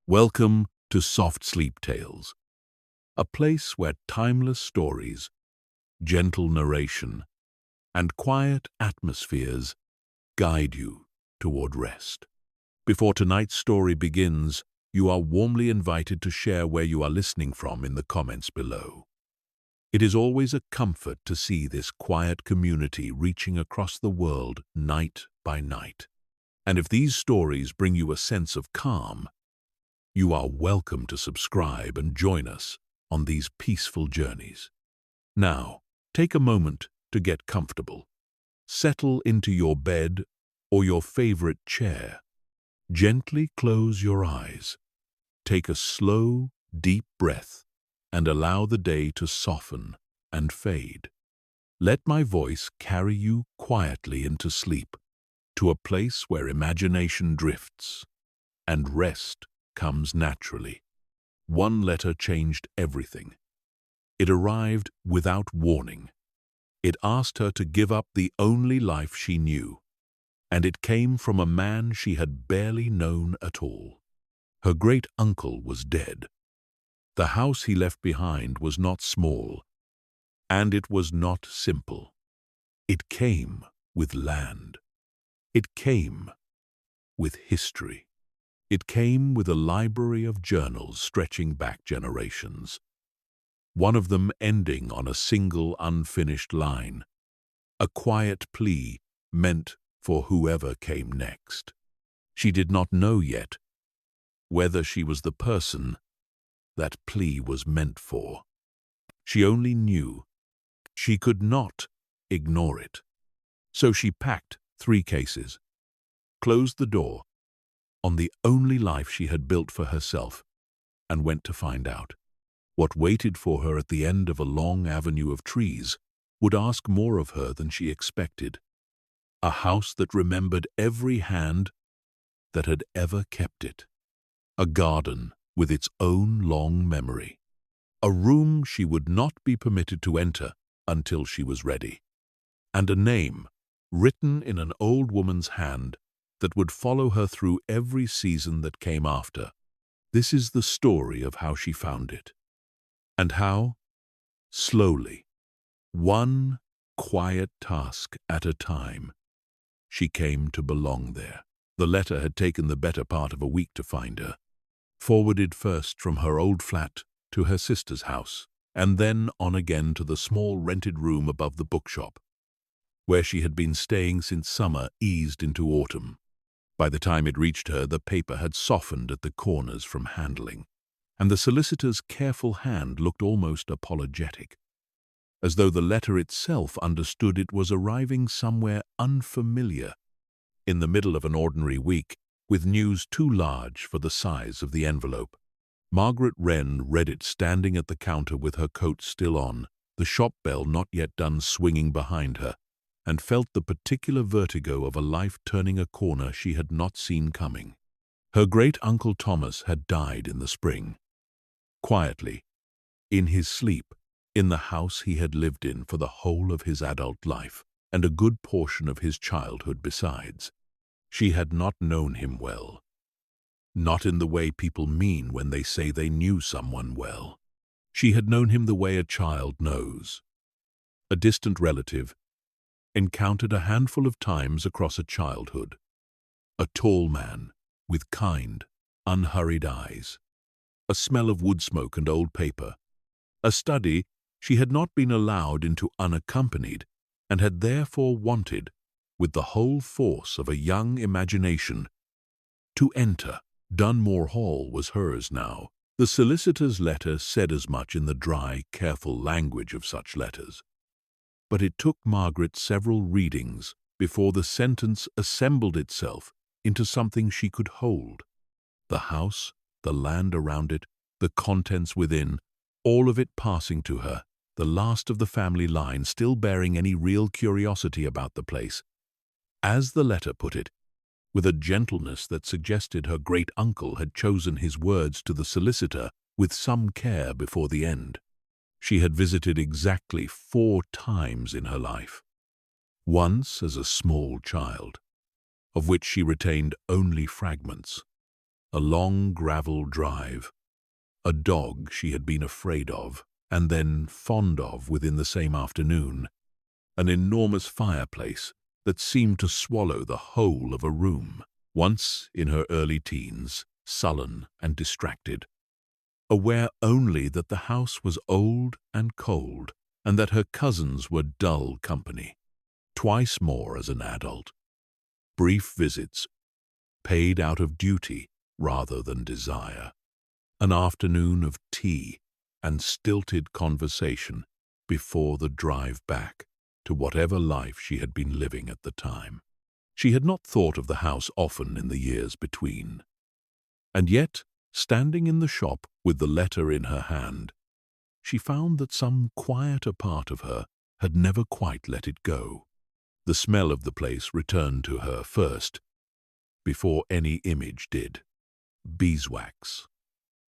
Welcome to Soft Sleep Tales, a place where timeless stories, gentle narration, and quiet atmospheres guide you toward rest. Before tonight's story begins, you are warmly invited to share where you are listening from in the comments below. It is always a comfort to see this quiet community reaching across the world night by night. And if these stories bring you a sense of calm, you are welcome to subscribe and join us on these peaceful journeys. Now, take a moment to get comfortable. Settle into your bed or your favorite chair. Gently close your eyes. Take a slow, deep breath and allow the day to soften and fade. Let my voice carry you quietly into sleep, to a place where imagination drifts and rest comes naturally. One letter changed everything. It arrived without warning. It asked her to give up the only life she knew, and it came from a man she had barely known at all. Her great uncle was dead. The house he left behind was not small, and it was not simple. It came with land. It came with history. It came with a library of journals stretching back generations, one of them ending on a single unfinished line, a quiet plea meant for whoever came next. She did not know yet whether she was the person that plea was meant for. She only knew she could not ignore it. So she packed 3 cases, closed the door on the only life she had built for herself, and went to find out. What waited for her at the end of a long avenue of trees would ask more of her than she expected. A house that remembered every hand that had ever kept it. A garden with its own long memory. A room she would not be permitted to enter until she was ready. And a name written in an old woman's hand that would follow her through every season that came after. This is the story of how she found it. And how, slowly, one quiet task at a time, she came to belong there. The letter had taken the better part of a week to find her. Forwarded first from her old flat to her sister's house, and then on again to the small rented room above the bookshop, where she had been staying since summer eased into autumn. By the time it reached her, the paper had softened at the corners from handling, and the solicitor's careful hand looked almost apologetic, as though the letter itself understood it was arriving somewhere unfamiliar, in the middle of an ordinary week, with news too large for the size of the envelope. Margaret Wren read it standing at the counter with her coat still on, the shop bell not yet done swinging behind her, and felt the particular vertigo of a life turning a corner she had not seen coming. Her great-uncle Thomas had died in the spring. Quietly, in his sleep, in the house he had lived in for the whole of his adult life, and a good portion of his childhood besides. She had not known him well. Not in the way people mean when they say they knew someone well. She had known him the way a child knows. A distant relative, encountered a handful of times across a childhood. A tall man, with kind, unhurried eyes. A smell of wood smoke and old paper. A study she had not been allowed into unaccompanied, and had therefore wanted, with the whole force of a young imagination, to enter. Dunmore Hall was hers now. The solicitor's letter said as much in the dry, careful language of such letters. But it took Margaret several readings before the sentence assembled itself into something she could hold. The house, the land around it, the contents within, all of it passing to her, the last of the family line still bearing any real curiosity about the place. As the letter put it, with a gentleness that suggested her great-uncle had chosen his words to the solicitor with some care before the end. She had visited exactly 4 times in her life. Once as a small child, of which she retained only fragments. A long gravel drive. A dog she had been afraid of, and then fond of within the same afternoon. An enormous fireplace that seemed to swallow the whole of a room. Once, in her early teens, sullen and distracted, aware only that the house was old and cold, and that her cousins were dull company. Twice more as an adult. Brief visits, paid out of duty rather than desire. An afternoon of tea and stilted conversation before the drive back to whatever life she had been living at the time. She had not thought of the house often in the years between. And yet, standing in the shop with the letter in her hand, she found that some quieter part of her had never quite let it go. The smell of the place returned to her first, before any image did. Beeswax,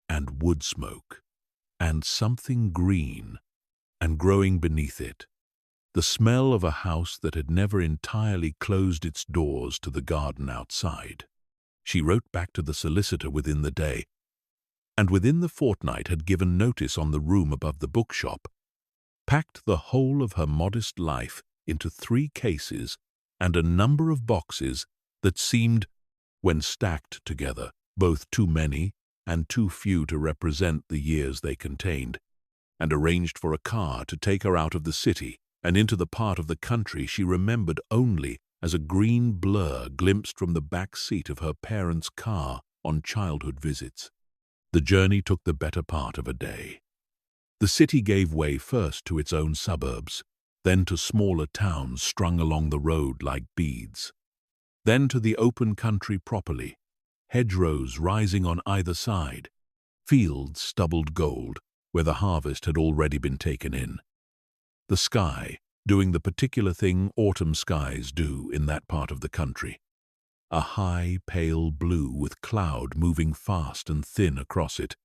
and wood smoke, and something green, and growing beneath it. The smell of a house that had never entirely closed its doors to the garden outside. She wrote back to the solicitor within the day, and within the fortnight had given notice on the room above the bookshop, packed the whole of her modest life into 3 cases and a number of boxes that seemed, when stacked together, both too many and too few to represent the years they contained, and arranged for a car to take her out of the city and into the part of the country she remembered only as a green blur glimpsed from the back seat of her parents' car on childhood visits. The journey took the better part of a day. The city gave way first to its own suburbs, then to smaller towns strung along the road like beads, then to the open country properly, hedgerows rising on either side, fields stubbled gold where the harvest had already been taken in. The sky doing the particular thing autumn skies do in that part of the country. A high, pale blue with cloud moving fast and thin across it,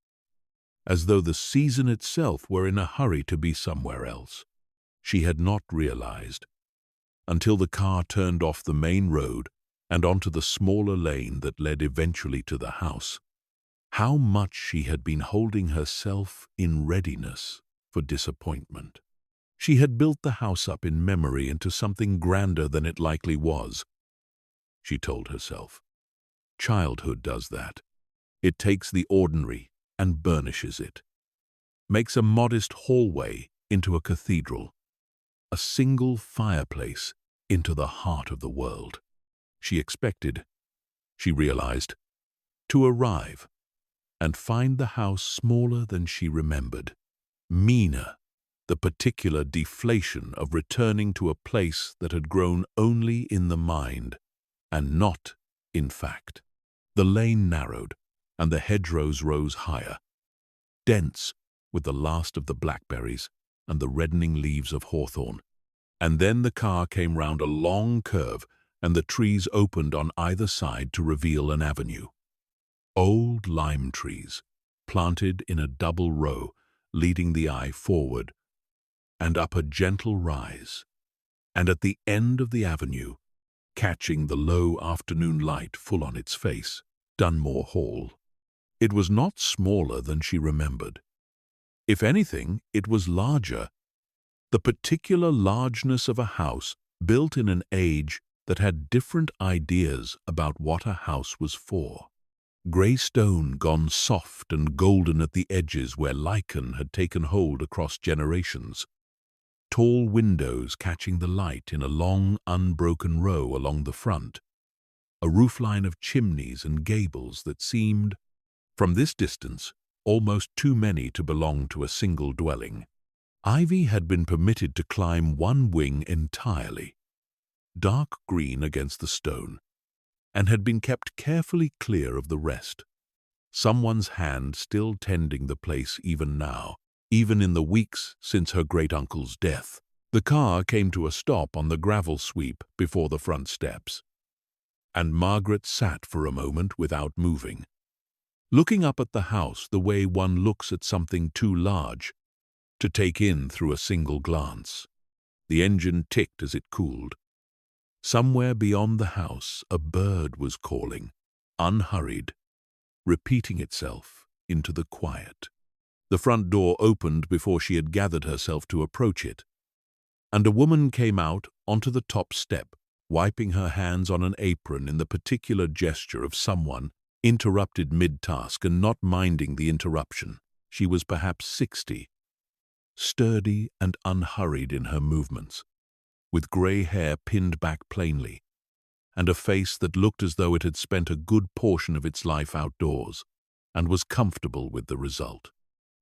as though the season itself were in a hurry to be somewhere else. She had not realized, until the car turned off the main road and onto the smaller lane that led eventually to the house, how much she had been holding herself in readiness for disappointment. She had built the house up in memory into something grander than it likely was, she told herself. Childhood does that. It takes the ordinary and burnishes it, makes a modest hallway into a cathedral, a single fireplace into the heart of the world. She expected, she realized, to arrive and find the house smaller than she remembered, meaner, the particular deflation of returning to a place that had grown only in the mind and not in fact. The lane narrowed and the hedgerows rose higher, dense with the last of the blackberries and the reddening leaves of hawthorn. And then the car came round a long curve and the trees opened on either side to reveal an avenue. Old lime trees, planted in a double row, leading the eye forward and up a gentle rise, and at the end of the avenue, catching the low afternoon light full on its face, Dunmore Hall. It was not smaller than she remembered. If anything, it was larger, the particular largeness of a house built in an age that had different ideas about what a house was for. Grey stone gone soft and golden at the edges where lichen had taken hold across generations. Tall windows catching the light in a long, unbroken row along the front. A roofline of chimneys and gables that seemed, from this distance, almost too many to belong to a single dwelling. Ivy had been permitted to climb one wing entirely, dark green against the stone, and had been kept carefully clear of the rest. Someone's hand still tending the place even now, even in the weeks since her great-uncle's death. The car came to a stop on the gravel sweep before the front steps, and Margaret sat for a moment without moving, looking up at the house the way one looks at something too large to take in through a single glance. The engine ticked as it cooled. Somewhere beyond the house a bird was calling, unhurried, repeating itself into the quiet. The front door opened before she had gathered herself to approach it, and a woman came out onto the top step, wiping her hands on an apron in the particular gesture of someone interrupted mid-task and not minding the interruption. She was perhaps 60, sturdy and unhurried in her movements, with grey hair pinned back plainly, and a face that looked as though it had spent a good portion of its life outdoors and was comfortable with the result.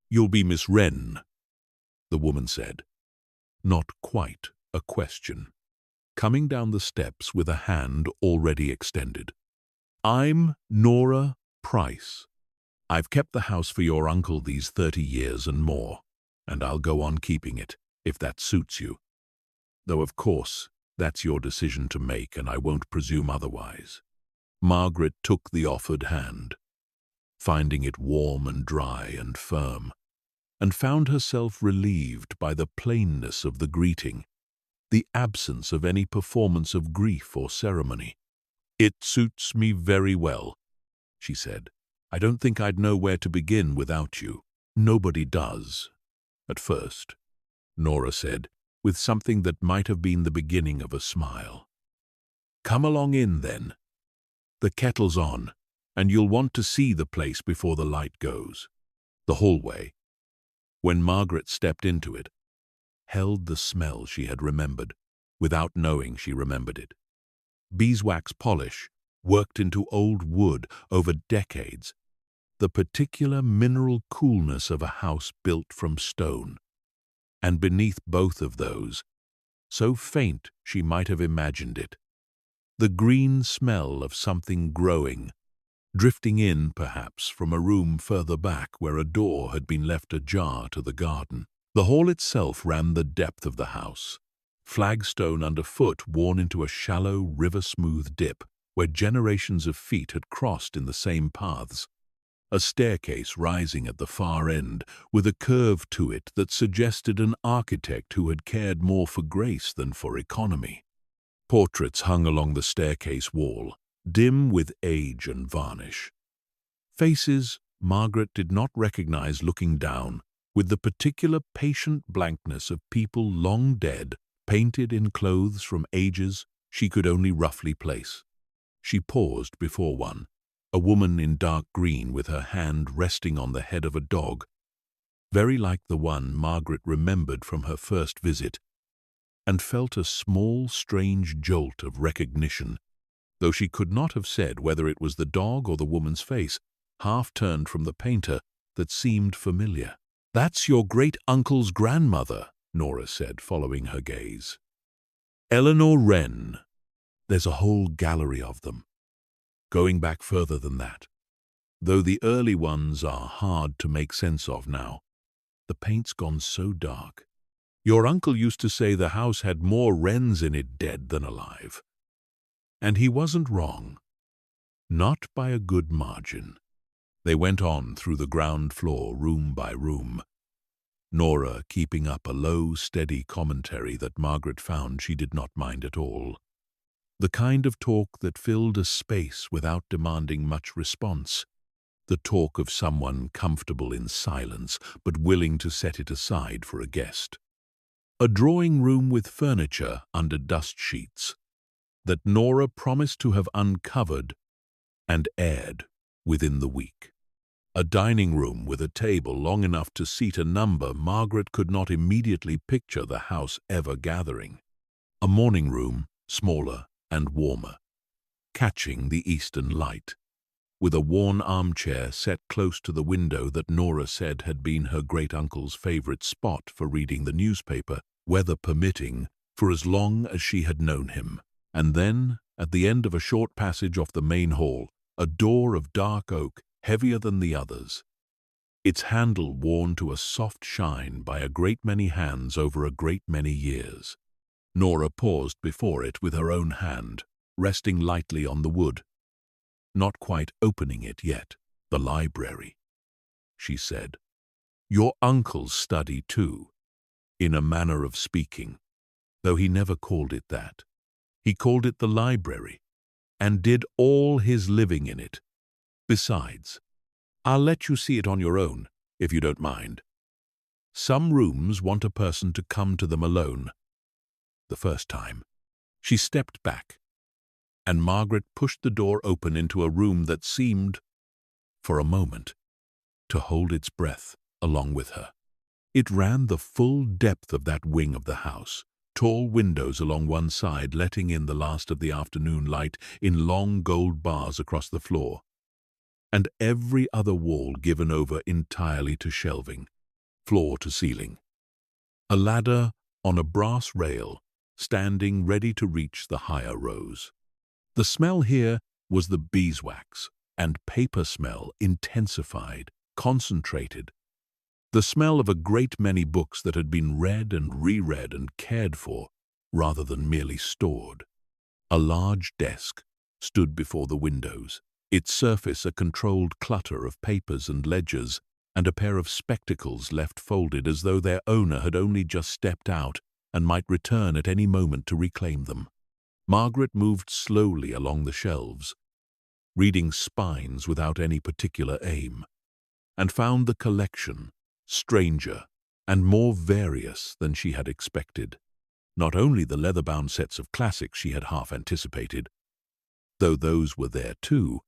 "You'll be Miss Wren," the woman said, not quite a question, coming down the steps with a hand already extended. "I'm Nora Price. I've kept the house for your uncle these 30 years and more, and I'll go on keeping it, if that suits you. Though, of course, that's your decision to make, and I won't presume otherwise." Margaret took the offered hand, finding it warm and dry and firm, and found herself relieved by the plainness of the greeting, the absence of any performance of grief or ceremony. "It suits me very well," she said. "I don't think I'd know where to begin without you." "Nobody does, at first," Nora said, with something that might have been the beginning of a smile. "Come along in, then. The kettle's on, and you'll want to see the place before the light goes." The hallway, when Margaret stepped into it, held the smell she had remembered, without knowing she remembered it. Beeswax polish, worked into old wood over decades, the particular mineral coolness of a house built from stone. And beneath both of those, so faint she might have imagined it, the green smell of something growing, drifting in, perhaps, from a room further back where a door had been left ajar to the garden. The hall itself ran the depth of the house, flagstone underfoot worn into a shallow, river-smooth dip where generations of feet had crossed in the same paths. A staircase rising at the far end, with a curve to it that suggested an architect who had cared more for grace than for economy. Portraits hung along the staircase wall, dim with age and varnish. Faces Margaret did not recognize looking down, with the particular patient blankness of people long dead, painted in clothes from ages she could only roughly place. She paused before one, a woman in dark green with her hand resting on the head of a dog, very like the one Margaret remembered from her first visit, and felt a small, strange jolt of recognition, though she could not have said whether it was the dog or the woman's face, half turned from the painter, that seemed familiar. "That's your great-uncle's grandmother," Nora said, following her gaze. "Eleanor Wren. There's a whole gallery of them, going back further than that, though the early ones are hard to make sense of now. The paint's gone so dark. Your uncle used to say the house had more Wrens in it dead than alive. And he wasn't wrong. Not by a good margin." They went on through the ground floor, room by room, Nora keeping up a low, steady commentary that Margaret found she did not mind at all. The kind of talk that filled a space without demanding much response. The talk of someone comfortable in silence, but willing to set it aside for a guest. A drawing room with furniture under dust sheets that Nora promised to have uncovered and aired within the week. A dining room with a table long enough to seat a number Margaret could not immediately picture the house ever gathering. A morning room, smaller and warmer, catching the eastern light, with a worn armchair set close to the window that Nora said had been her great-uncle's favorite spot for reading the newspaper, weather permitting, for as long as she had known him. And then, at the end of a short passage off the main hall, a door of dark oak, heavier than the others, its handle worn to a soft shine by a great many hands over a great many years. Nora paused before it with her own hand, resting lightly on the wood, not quite opening it yet. "The library," she said. "Your uncle's study, too, in a manner of speaking, though he never called it that. He called it the library, and did all his living in it. Besides, I'll let you see it on your own, if you don't mind. Some rooms want a person to come to them alone. The first time, she stepped back, and Margaret pushed the door open into a room that seemed, for a moment, to hold its breath along with her. It ran the full depth of that wing of the house, tall windows along one side letting in the last of the afternoon light in long gold bars across the floor, and every other wall given over entirely to shelving, floor to ceiling. A ladder on a brass rail, standing ready to reach the higher rows. The smell here was the beeswax and paper smell intensified, concentrated. The smell of a great many books that had been read and reread and cared for, rather than merely stored. A large desk stood before the windows, its surface a controlled clutter of papers and ledgers, and a pair of spectacles left folded as though their owner had only just stepped out and might return at any moment to reclaim them. Margaret moved slowly along the shelves, reading spines without any particular aim, and found the collection stranger and more various than she had expected. Not only the leather-bound sets of classics she had half anticipated, though those were there too,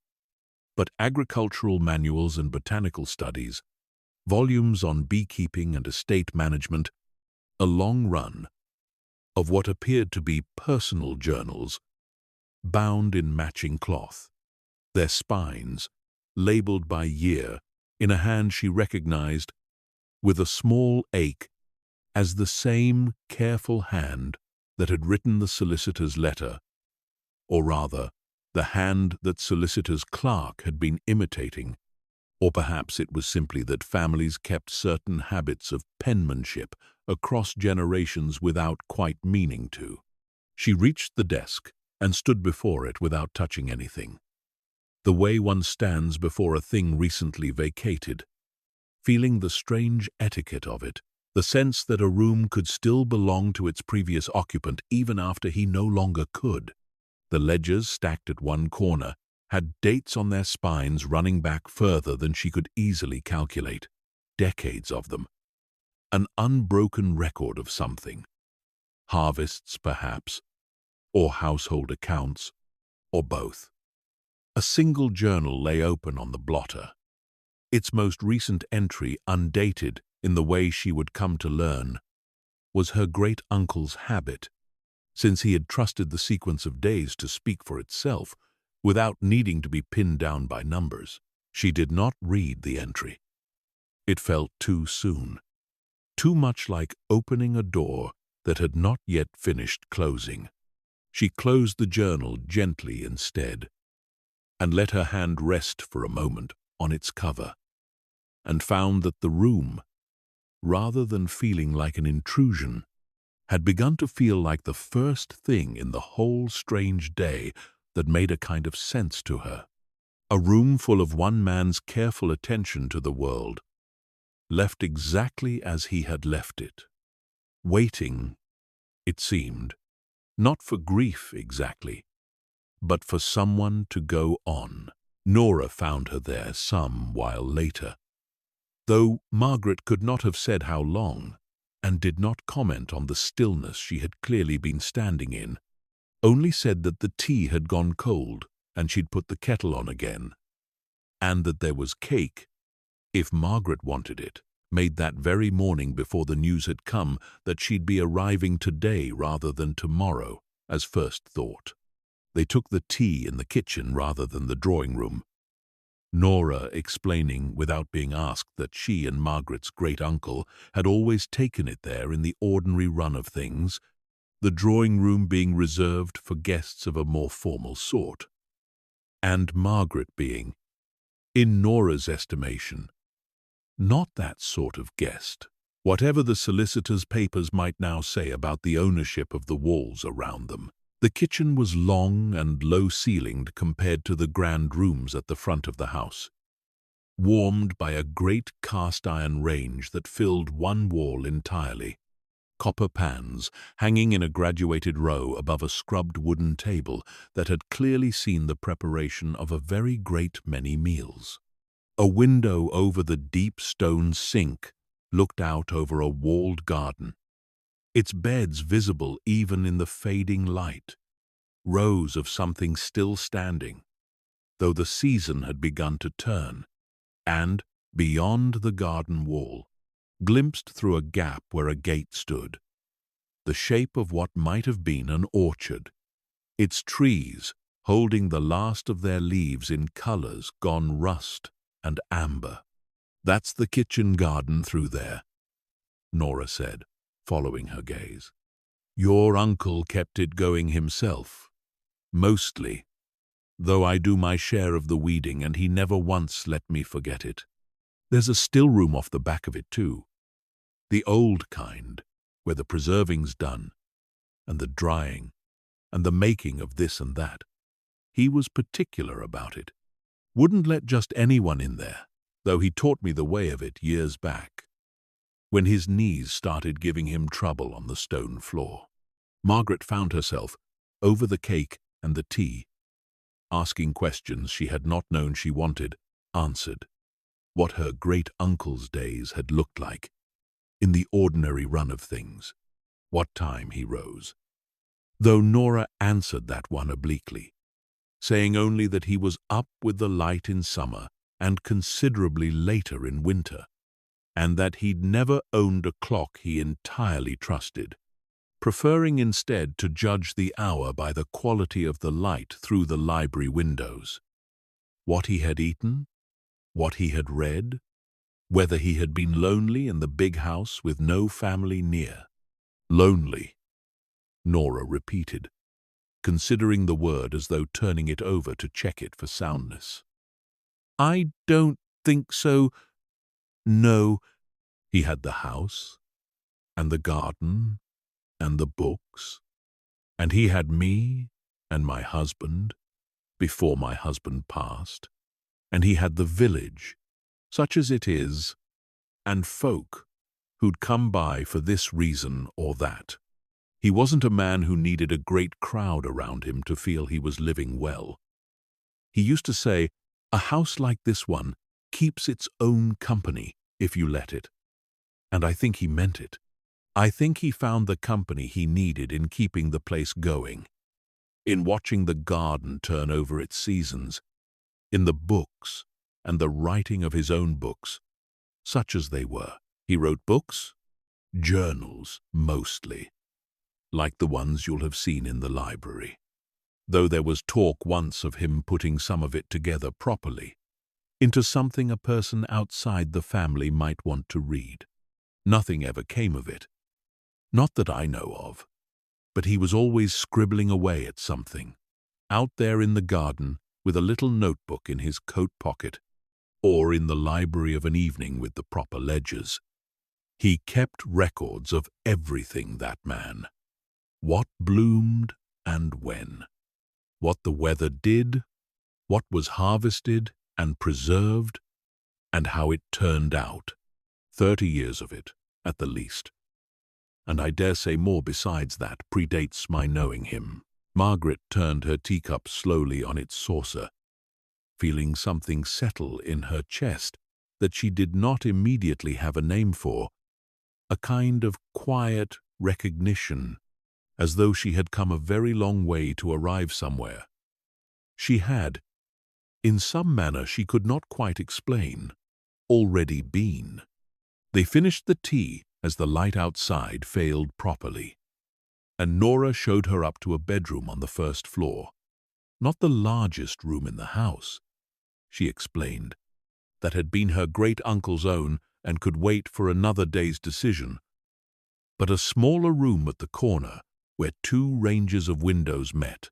but agricultural manuals and botanical studies, volumes on beekeeping and estate management, a long run of what appeared to be personal journals, bound in matching cloth, their spines labeled by year in a hand she recognized with a small ache as the same careful hand that had written the solicitor's letter, or rather, the hand that solicitor's clerk had been imitating, or perhaps it was simply that families kept certain habits of penmanship across generations without quite meaning to. She reached the desk and stood before it without touching anything, the way one stands before a thing recently vacated, feeling the strange etiquette of it, the sense that a room could still belong to its previous occupant even after he no longer could. The ledgers stacked at one corner had dates on their spines running back further than she could easily calculate, decades of them. An unbroken record of something. Harvests, perhaps, or household accounts, or both. A single journal lay open on the blotter, its most recent entry undated in the way she would come to learn was her great-uncle's habit, since he had trusted the sequence of days to speak for itself without needing to be pinned down by numbers. She did not read the entry. It felt too soon, too much like opening a door that had not yet finished closing. She closed the journal gently instead, and let her hand rest for a moment on its cover, and found that the room, rather than feeling like an intrusion, had begun to feel like the first thing in the whole strange day that made a kind of sense to her. A room full of one man's careful attention to the world, left exactly as he had left it, waiting, it seemed, not for grief exactly, but for someone to go on. Nora found her there some while later, though Margaret could not have said how long, and did not comment on the stillness she had clearly been standing in, only said that the tea had gone cold and she'd put the kettle on again, and that there was cake, if Margaret wanted it, made that very morning before the news had come that she'd be arriving today rather than tomorrow, as first thought. They took the tea in the kitchen rather than the drawing room, Nora explaining without being asked that she and Margaret's great-uncle had always taken it there in the ordinary run of things, the drawing room being reserved for guests of a more formal sort, and Margaret being, in Nora's estimation, not that sort of guest, whatever the solicitor's papers might now say about the ownership of the walls around them. The kitchen was long and low-ceilinged compared to the grand rooms at the front of the house, warmed by a great cast-iron range that filled one wall entirely, copper pans hanging in a graduated row above a scrubbed wooden table that had clearly seen the preparation of a very great many meals. A window over the deep stone sink looked out over a walled garden, its beds visible even in the fading light, rows of something still standing, though the season had begun to turn, and, beyond the garden wall, glimpsed through a gap where a gate stood, the shape of what might have been an orchard, its trees holding the last of their leaves in colors gone rust and amber. "That's the kitchen garden through there," Nora said, following her gaze. "Your uncle kept it going himself, mostly, though I do my share of the weeding and he never once let me forget it. There's a still room off the back of it too, the old kind, where the preserving's done, and the drying, and the making of this and that. He was particular about it. Wouldn't let just anyone in there, though he taught me the way of it years back, when his knees started giving him trouble on the stone floor." Margaret found herself, over the cake and the tea, asking questions she had not known she wanted answered. What her great-uncle's days had looked like, in the ordinary run of things, what time he rose. Though Nora answered that one obliquely, saying only that he was up with the light in summer and considerably later in winter, and that he'd never owned a clock he entirely trusted, preferring instead to judge the hour by the quality of the light through the library windows. What he had eaten, what he had read, whether he had been lonely in the big house with no family near. "Lonely," Nora repeated, considering the word as though turning it over to check it for soundness. "I don't think so. No, he had the house, and the garden, and the books, and he had me and my husband, before my husband passed, and he had the village, such as it is, and folk who'd come by for this reason or that. He wasn't a man who needed a great crowd around him to feel he was living well. He used to say, a house like this one keeps its own company if you let it. And I think he meant it. I think he found the company he needed in keeping the place going, in watching the garden turn over its seasons, in the books and the writing of his own books, such as they were. He wrote books, journals mostly, like the ones you'll have seen in the library, though there was talk once of him putting some of it together properly, into something a person outside the family might want to read. Nothing ever came of it, not that I know of, but he was always scribbling away at something, out there in the garden with a little notebook in his coat pocket, or in the library of an evening with the proper ledgers. He kept records of everything, that man. What bloomed and when, what the weather did, what was harvested and preserved, and how it turned out. 30 years of it, at the least. And I dare say more besides that predates my knowing him. Margaret turned her teacup slowly on its saucer, feeling something settle in her chest that she did not immediately have a name for, a kind of quiet recognition, as though she had come a very long way to arrive somewhere. She had, in some manner she could not quite explain, already been. They finished the tea as the light outside failed properly, and Nora showed her up to a bedroom on the first floor. Not the largest room in the house, she explained, that had been her great-uncle's own and could wait for another day's decision, but a smaller room at the corner where two ranges of windows met,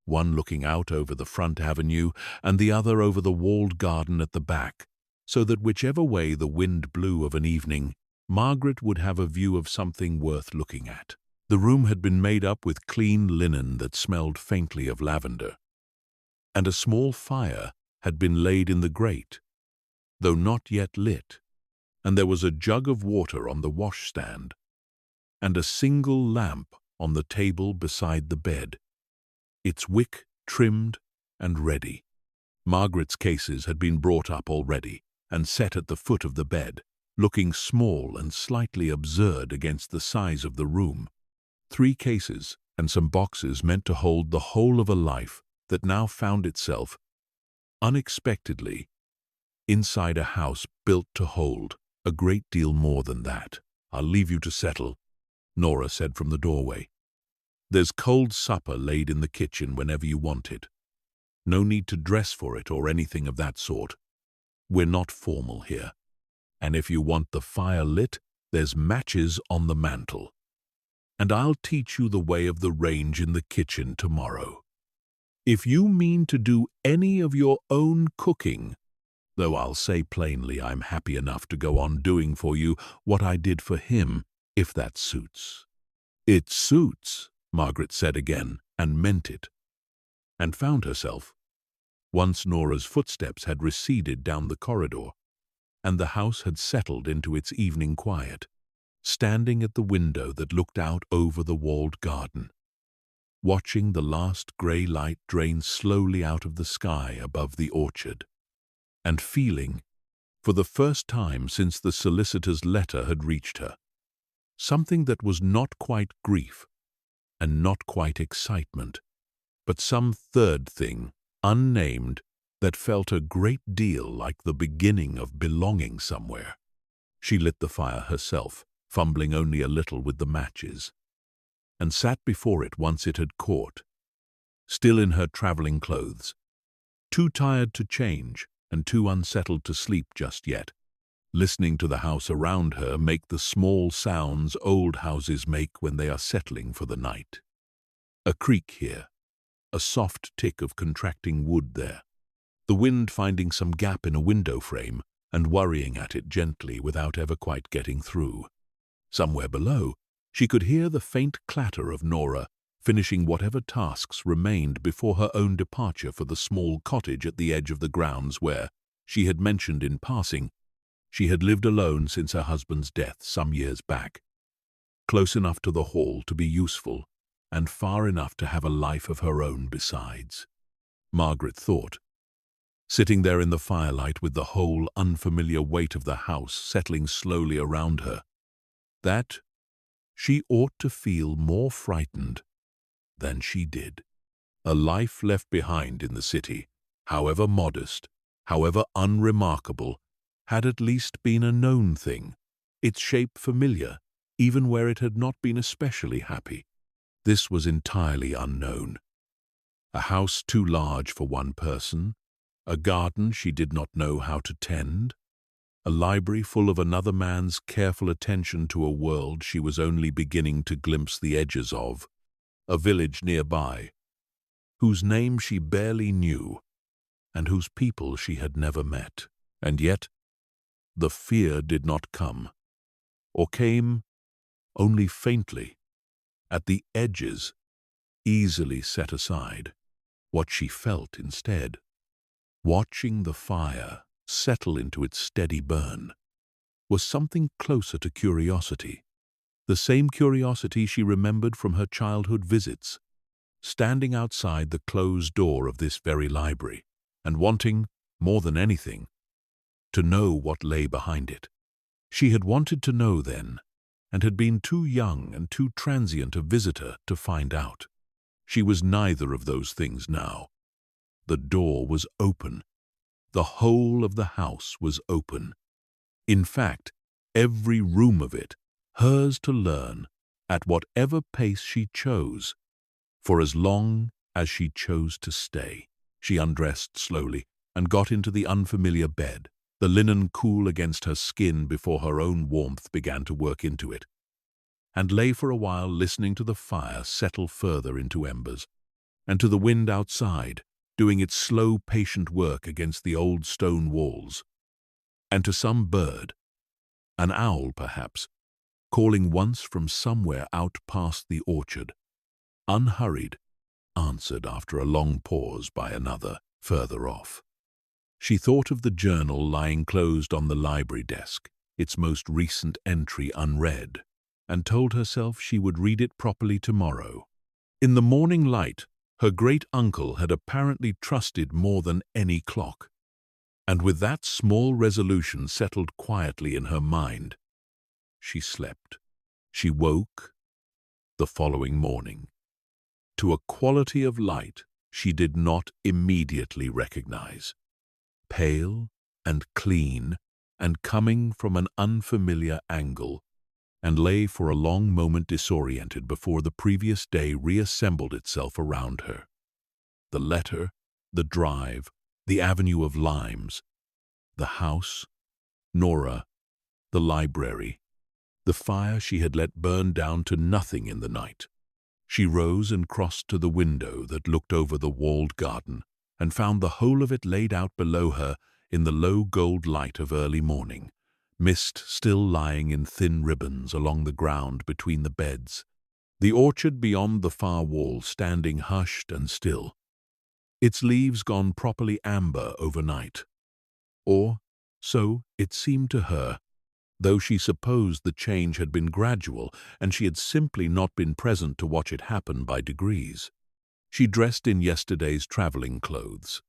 one looking out over the front avenue and the other over the walled garden at the back, so that whichever way the wind blew of an evening, Margaret would have a view of something worth looking at. The room had been made up with clean linen that smelled faintly of lavender, and a small fire had been laid in the grate, though not yet lit, and there was a jug of water on the washstand, and a single lamp on the table beside the bed, its wick trimmed and ready. Margaret's cases had been brought up already and set at the foot of the bed, looking small and slightly absurd against the size of the room. 3 cases and some boxes meant to hold the whole of a life that now found itself, unexpectedly, inside a house built to hold a great deal more than that. "I'll leave you to settle," Nora said from the doorway. "There's cold supper laid in the kitchen whenever you want it. No need to dress for it or anything of that sort. We're not formal here. And if you want the fire lit, there's matches on the mantel. And I'll teach you the way of the range in the kitchen tomorrow. If you mean to do any of your own cooking, though I'll say plainly I'm happy enough to go on doing for you what I did for him, if that suits." "It suits," Margaret said again, and meant it, and found herself, once Nora's footsteps had receded down the corridor, and the house had settled into its evening quiet, standing at the window that looked out over the walled garden, watching the last grey light drain slowly out of the sky above the orchard, and feeling, for the first time since the solicitor's letter had reached her, something that was not quite grief and not quite excitement, but some third thing, unnamed, that felt a great deal like the beginning of belonging somewhere. She lit the fire herself, fumbling only a little with the matches, and sat before it once it had caught, still in her travelling clothes, too tired to change and too unsettled to sleep just yet, listening to the house around her make the small sounds old houses make when they are settling for the night. A creak here, a soft tick of contracting wood there, the wind finding some gap in a window frame and worrying at it gently without ever quite getting through. Somewhere below, she could hear the faint clatter of Nora finishing whatever tasks remained before her own departure for the small cottage at the edge of the grounds where, she had mentioned in passing, she had lived alone since her husband's death some years back, close enough to the hall to be useful and far enough to have a life of her own besides. Margaret thought, sitting there in the firelight with the whole unfamiliar weight of the house settling slowly around her, that she ought to feel more frightened than she did. A life left behind in the city, however modest, however unremarkable, had at least been a known thing, its shape familiar, even where it had not been especially happy. This was entirely unknown. A house too large for one person, a garden she did not know how to tend, a library full of another man's careful attention to a world she was only beginning to glimpse the edges of, a village nearby, whose name she barely knew, and whose people she had never met. And yet, the fear did not come, or came only faintly, at the edges, easily set aside. What she felt instead, watching the fire settle into its steady burn, was something closer to curiosity, the same curiosity she remembered from her childhood visits, standing outside the closed door of this very library, and wanting, more than anything, to know what lay behind it. She had wanted to know then, and had been too young and too transient a visitor to find out. She was neither of those things now. The door was open. The whole of the house was open. In fact, every room of it, hers to learn, at whatever pace she chose, for as long as she chose to stay. She undressed slowly and got into the unfamiliar bed, the linen cool against her skin before her own warmth began to work into it, and lay for a while listening to the fire settle further into embers, and to the wind outside, doing its slow, patient work against the old stone walls, and to some bird, an owl perhaps, calling once from somewhere out past the orchard, unhurried, answered after a long pause by another further off. She thought of the journal lying closed on the library desk, its most recent entry unread, and told herself she would read it properly tomorrow. In the morning light, Her great-uncle had apparently trusted more than any clock, and with that small resolution settled quietly in her mind, she slept. She woke the following morning to a quality of light she did not immediately recognize. Pale and clean and coming from an unfamiliar angle, and lay for a long moment disoriented before the previous day reassembled itself around her. The letter, the drive, the avenue of limes, the house, Nora, the library, the fire she had let burn down to nothing in the night. She rose and crossed to the window that looked over the walled garden and found the whole of it laid out below her in the low gold light of early morning, mist still lying in thin ribbons along the ground between the beds, the orchard beyond the far wall standing hushed and still, its leaves gone properly amber overnight. Or so it seemed to her, though she supposed the change had been gradual and she had simply not been present to watch it happen by degrees. She dressed in yesterday's traveling clothes,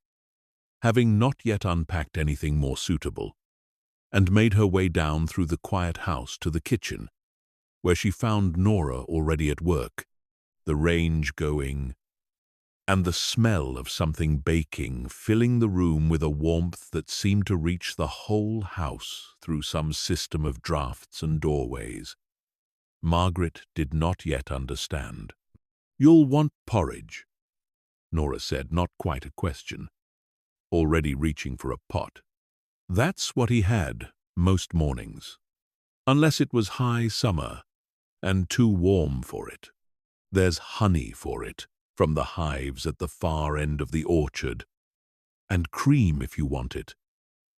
having not yet unpacked anything more suitable, and made her way down through the quiet house to the kitchen, where she found Nora already at work, the range going, and the smell of something baking filling the room with a warmth that seemed to reach the whole house through some system of draughts and doorways. Margaret did not yet understand. "You'll want porridge," Nora said, not quite a question, already reaching for a pot. That's what he had most mornings, unless it was high summer and too warm for it. There's honey for it from the hives at the far end of the orchard, and cream if you want it,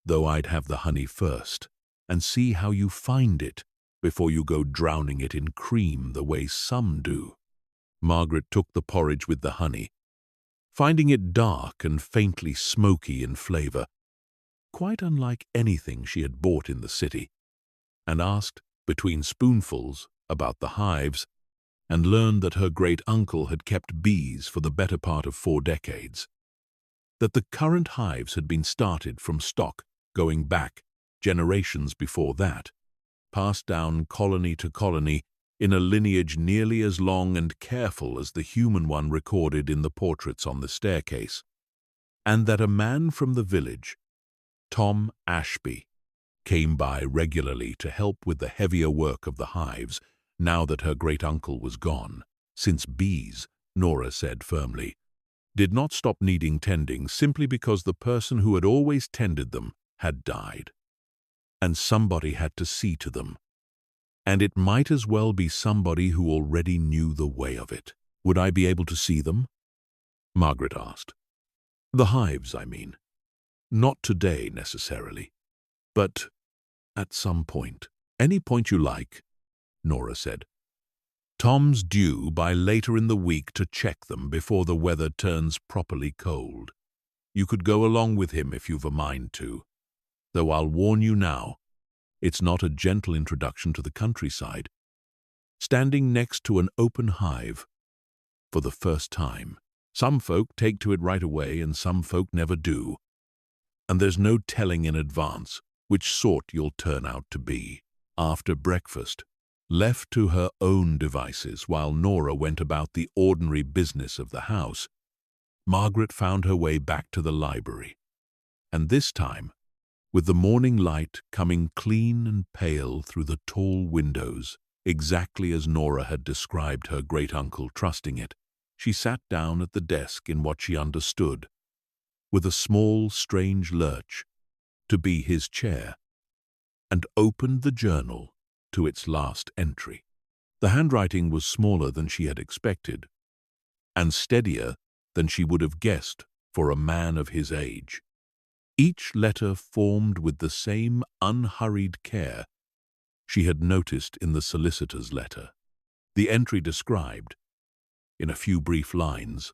though I'd have the honey first and see how you find it before you go drowning it in cream the way some do. Margaret took the porridge with the honey, finding it dark and faintly smoky in flavor, quite unlike anything she had bought in the city, and asked, between spoonfuls, about the hives, and learned that her great-uncle had kept bees for the better part of 4 decades, that the current hives had been started from stock going back generations before that, passed down colony to colony in a lineage nearly as long and careful as the human one recorded in the portraits on the staircase, and that a man from the village, Tom Ashby, came by regularly to help with the heavier work of the hives now that her great-uncle was gone, since bees, Nora said firmly, did not stop needing tending simply because the person who had always tended them had died. And somebody had to see to them. And it might as well be somebody who already knew the way of it. Would I be able to see them? Margaret asked. The hives, I mean. Not today, necessarily, but at some point. Any point you like, Nora said. Tom's due by later in the week to check them before the weather turns properly cold. You could go along with him if you've a mind to, though I'll warn you now, it's not a gentle introduction to the countryside. Standing next to an open hive for the first time. Some folk take to it right away and some folk never do, and there's no telling in advance which sort you'll turn out to be. After breakfast, left to her own devices while Nora went about the ordinary business of the house, Margaret found her way back to the library, and this time, with the morning light coming clean and pale through the tall windows, exactly as Nora had described her great-uncle trusting it, she sat down at the desk in what she understood, with a small, strange lurch, to be his chair, and opened the journal to its last entry. The handwriting was smaller than she had expected, and steadier than she would have guessed for a man of his age. Each letter formed with the same unhurried care she had noticed in the solicitor's letter. The entry described, in a few brief lines,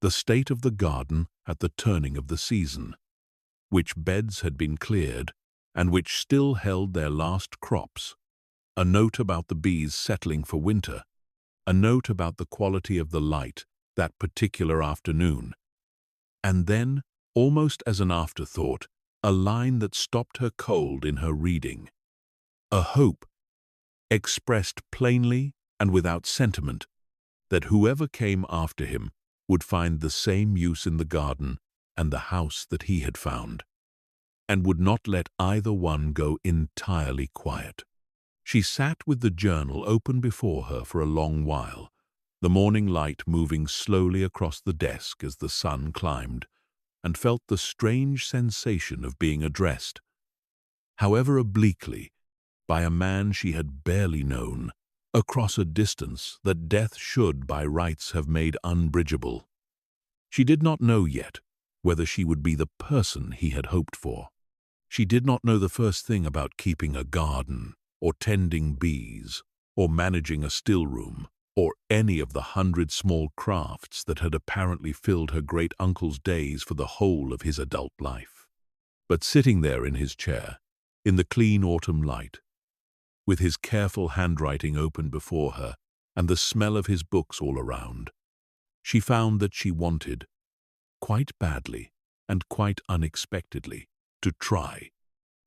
the state of the garden at the turning of the season, which beds had been cleared and which still held their last crops, a note about the bees settling for winter, a note about the quality of the light that particular afternoon. And then, almost as an afterthought, a line that stopped her cold in her reading. A hope, expressed plainly and without sentiment, that whoever came after him would find the same use in the garden and the house that he had found, and would not let either one go entirely quiet. She sat with the journal open before her for a long while, the morning light moving slowly across the desk as the sun climbed, and felt the strange sensation of being addressed, however obliquely, by a man she had barely known, across a distance that death should by rights have made unbridgeable. She did not know yet whether she would be the person he had hoped for. She did not know the first thing about keeping a garden, or tending bees, or managing a still-room, or any of the 100 small crafts that had apparently filled her great-uncle's days for the whole of his adult life. But sitting there in his chair, in the clean autumn light, with his careful handwriting open before her and the smell of his books all around, she found that she wanted, quite badly and quite unexpectedly, to try.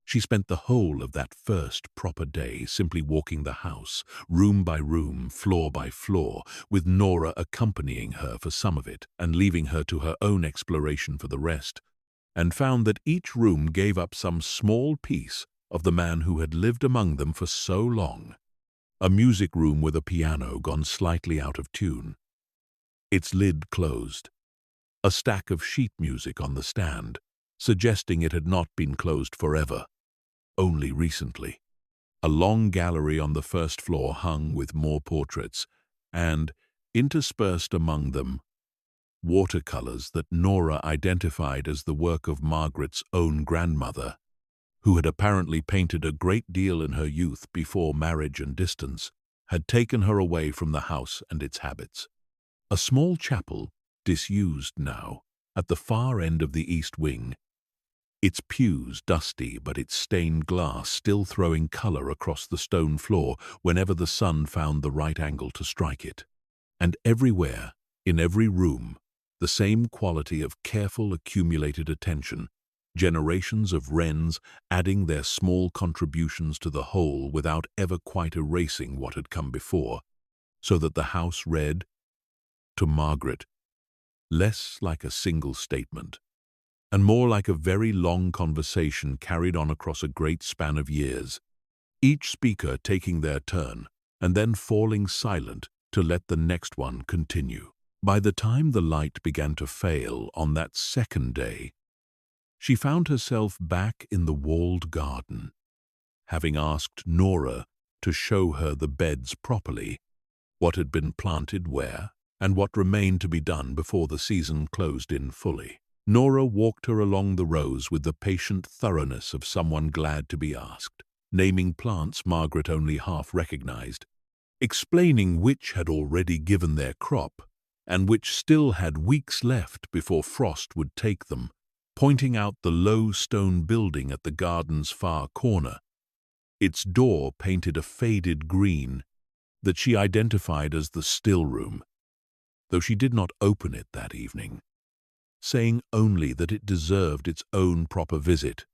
She spent the whole of that first proper day simply walking the house, room by room, floor by floor, with Nora accompanying her for some of it and leaving her to her own exploration for the rest, and found that each room gave up some small piece of the man who had lived among them for so long. A music room with a piano gone slightly out of tune, its lid closed, a stack of sheet music on the stand, suggesting it had not been closed forever, only recently. A long gallery on the first floor hung with more portraits, and, interspersed among them, watercolors that Nora identified as the work of Margaret's own grandmother, who had apparently painted a great deal in her youth before marriage and distance had taken her away from the house and its habits. A small chapel, disused now, at the far end of the east wing, its pews dusty but its stained glass still throwing color across the stone floor whenever the sun found the right angle to strike it. And everywhere, in every room, the same quality of careful accumulated attention, generations of wrens adding their small contributions to the whole without ever quite erasing what had come before, so that the house read, to Margaret, less like a single statement, and more like a very long conversation carried on across a great span of years, each speaker taking their turn and then falling silent to let the next one continue. By the time the light began to fail on that second day, she found herself back in the walled garden, having asked Nora to show her the beds properly, what had been planted where, and what remained to be done before the season closed in fully. Nora walked her along the rows with the patient thoroughness of someone glad to be asked, naming plants Margaret only half recognized, explaining which had already given their crop and which still had weeks left before frost would take them, pointing out the low stone building at the garden's far corner, its door painted a faded green that she identified as the still room, though she did not open it that evening, saying only that it deserved its own proper visit,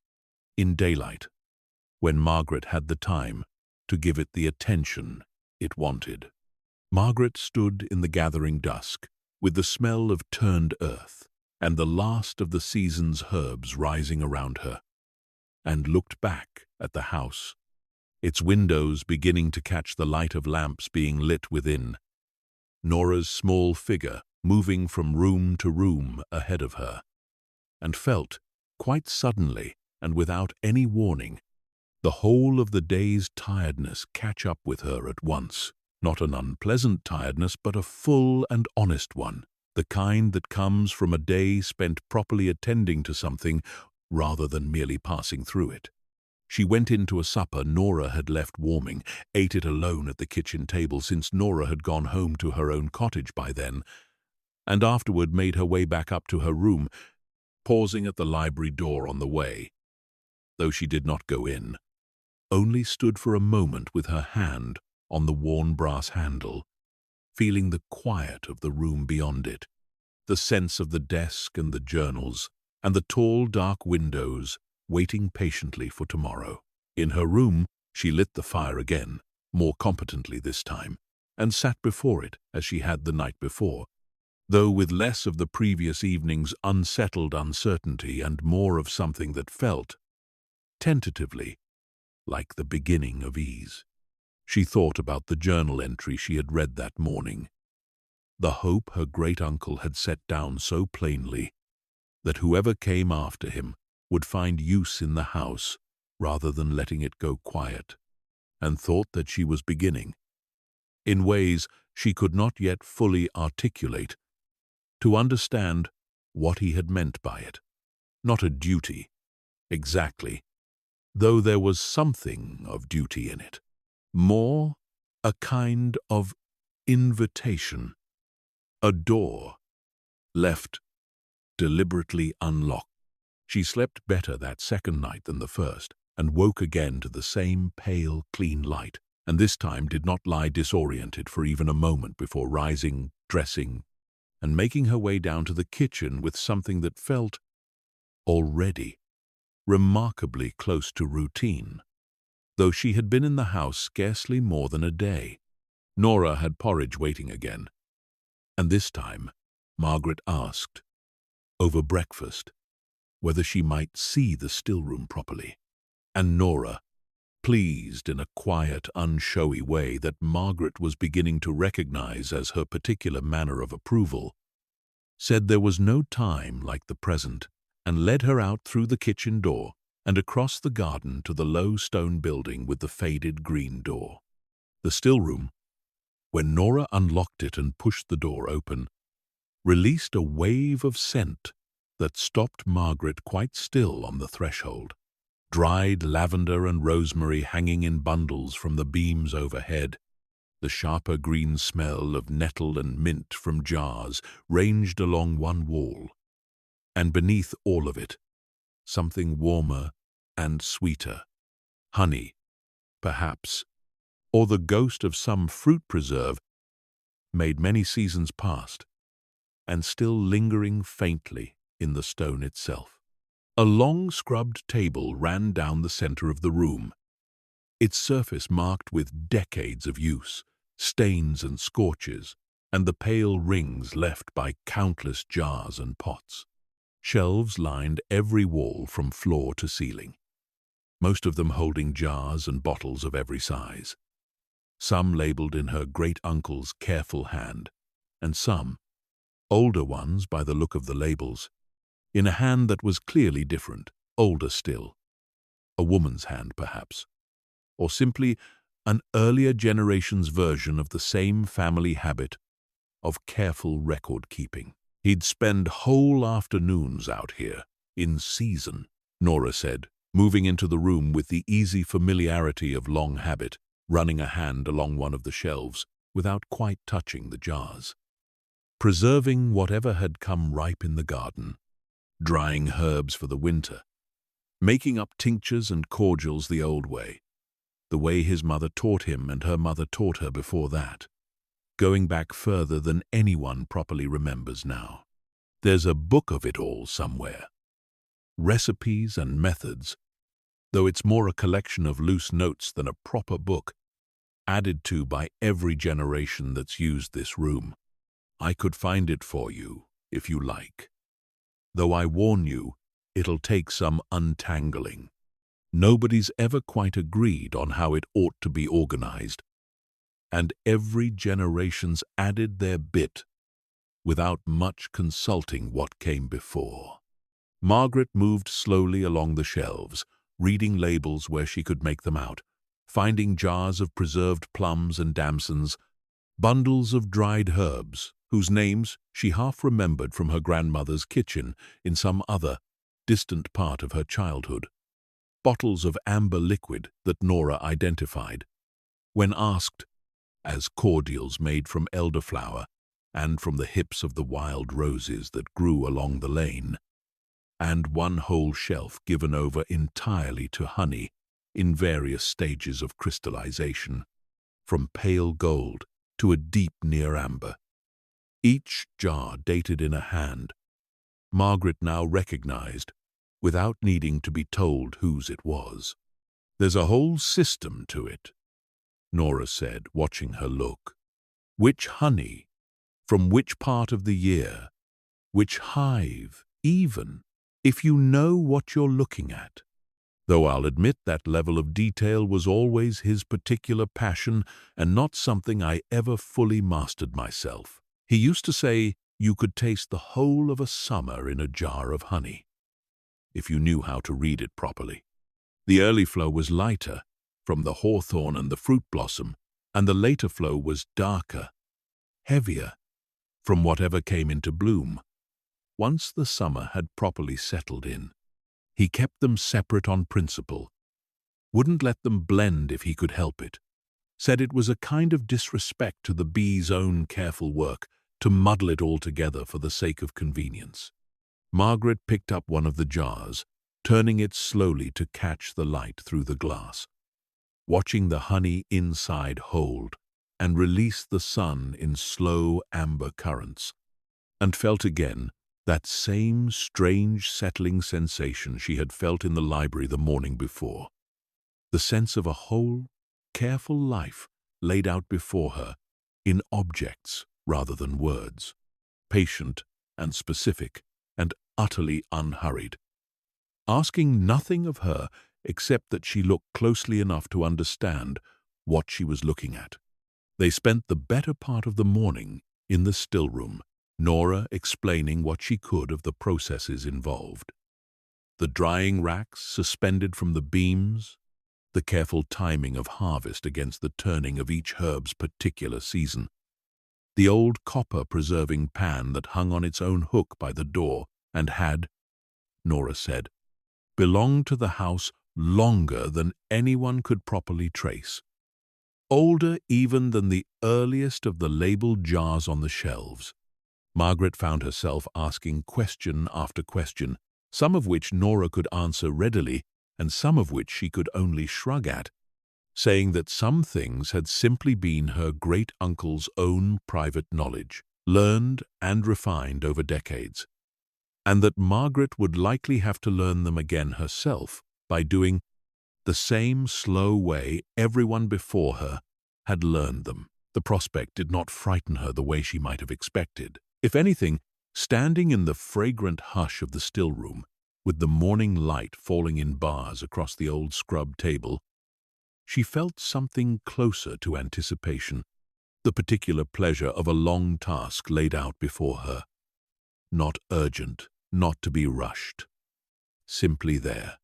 in daylight, when Margaret had the time to give it the attention it wanted. Margaret stood in the gathering dusk, with the smell of turned earth and the last of the season's herbs rising around her, and looked back at the house, its windows beginning to catch the light of lamps being lit within, Nora's small figure moving from room to room ahead of her, and felt, quite suddenly and without any warning, the whole of the day's tiredness catch up with her at once. Not an unpleasant tiredness, but a full and honest one, the kind that comes from a day spent properly attending to something rather than merely passing through it. She went into a supper Nora had left warming, ate it alone at the kitchen table since Nora had gone home to her own cottage by then, and afterward made her way back up to her room, pausing at the library door on the way, though she did not go in, only stood for a moment with her hand on the worn brass handle, feeling the quiet of the room beyond it, the sense of the desk and the journals, and the tall, dark windows waiting patiently for tomorrow. In her room, she lit the fire again, more competently this time, and sat before it as she had the night before, though with less of the previous evening's unsettled uncertainty and more of something that felt, tentatively, like the beginning of ease. She thought about the journal entry she had read that morning, the hope her great-uncle had set down so plainly that whoever came after him would find use in the house rather than letting it go quiet, and thought that she was beginning, in ways she could not yet fully articulate, to understand what he had meant by it. Not a duty, exactly, though there was something of duty in it. More a kind of invitation, a door left deliberately unlocked. She slept better that second night than the first, and woke again to the same pale, clean light, and this time did not lie disoriented for even a moment before rising, dressing, and making her way down to the kitchen with something that felt already remarkably close to routine, though she had been in the house scarcely more than a day. Nora had porridge waiting again, and this time Margaret asked, over breakfast, whether she might see the still-room properly, and Nora, pleased in a quiet, unshowy way that Margaret was beginning to recognize as her particular manner of approval, said there was no time like the present, and led her out through the kitchen door and across the garden to the low stone building with the faded green door. The still-room, when Nora unlocked it and pushed the door open, released a wave of scent that stopped Margaret quite still on the threshold. Dried lavender and rosemary hanging in bundles from the beams overhead, the sharper green smell of nettle and mint from jars ranged along one wall, and beneath all of it, something warmer and sweeter, honey, perhaps, or the ghost of some fruit preserve made many seasons past, and still lingering faintly in the stone itself. A long scrubbed table ran down the center of the room, its surface marked with decades of use, stains and scorches, and the pale rings left by countless jars and pots. Shelves lined every wall from floor to ceiling, most of them holding jars and bottles of every size, some labeled in her great-uncle's careful hand, and some, older ones by the look of the labels, in a hand that was clearly different, older still, a woman's hand perhaps, or simply an earlier generation's version of the same family habit of careful record-keeping. He'd spend whole afternoons out here, in season, Nora said, moving into the room with the easy familiarity of long habit, running a hand along one of the shelves without quite touching the jars. Preserving whatever had come ripe in the garden, drying herbs for the winter, making up tinctures and cordials the old way, the way his mother taught him and her mother taught her before that, going back further than anyone properly remembers now. There's a book of it all somewhere. Recipes and methods, though it's more a collection of loose notes than a proper book, added to by every generation that's used this room. I could find it for you, if you like. Though I warn you, it'll take some untangling. Nobody's ever quite agreed on how it ought to be organized, and every generation's added their bit without much consulting what came before. Margaret moved slowly along the shelves, reading labels where she could make them out, finding jars of preserved plums and damsons, bundles of dried herbs, whose names she half remembered from her grandmother's kitchen in some other, distant part of her childhood, bottles of amber liquid that Nora identified, when asked, as cordials made from elderflower and from the hips of the wild roses that grew along the lane, and one whole shelf given over entirely to honey in various stages of crystallization, from pale gold to a deep near amber. Each jar dated in a hand. Margaret now recognized, without needing to be told whose it was. "There's a whole system to it," Nora said, watching her look. "Which honey, from which part of the year, which hive, even, if you know what you're looking at." Though I'll admit that level of detail was always his particular passion and not something I ever fully mastered myself. He used to say you could taste the whole of a summer in a jar of honey, if you knew how to read it properly. The early flow was lighter, from the hawthorn and the fruit blossom, and the later flow was darker, heavier, from whatever came into bloom. Once the summer had properly settled in, he kept them separate on principle, wouldn't let them blend if he could help it, said it was a kind of disrespect to the bee's own careful work to muddle it all together for the sake of convenience. Margaret picked up one of the jars, turning it slowly to catch the light through the glass, watching the honey inside hold and release the sun in slow amber currents, and felt again that same strange settling sensation she had felt in the library the morning before. The sense of a whole, careful life laid out before her in objects rather than words, patient and specific and utterly unhurried, asking nothing of her except that she looked closely enough to understand what she was looking at. They spent the better part of the morning in the still room, Nora explaining what she could of the processes involved. The drying racks suspended from the beams, the careful timing of harvest against the turning of each herb's particular season, the old copper preserving pan that hung on its own hook by the door and had, Nora said, belonged to the house longer than anyone could properly trace, older even than the earliest of the labeled jars on the shelves. Margaret found herself asking question after question, some of which Nora could answer readily and some of which she could only shrug at, saying that some things had simply been her great-uncle's own private knowledge, learned and refined over decades, and that Margaret would likely have to learn them again herself by doing the same slow way everyone before her had learned them. The prospect did not frighten her the way she might have expected. If anything, standing in the fragrant hush of the still room, with the morning light falling in bars across the old scrub table, she felt something closer to anticipation, the particular pleasure of a long task laid out before her. Not urgent, not to be rushed. Simply there,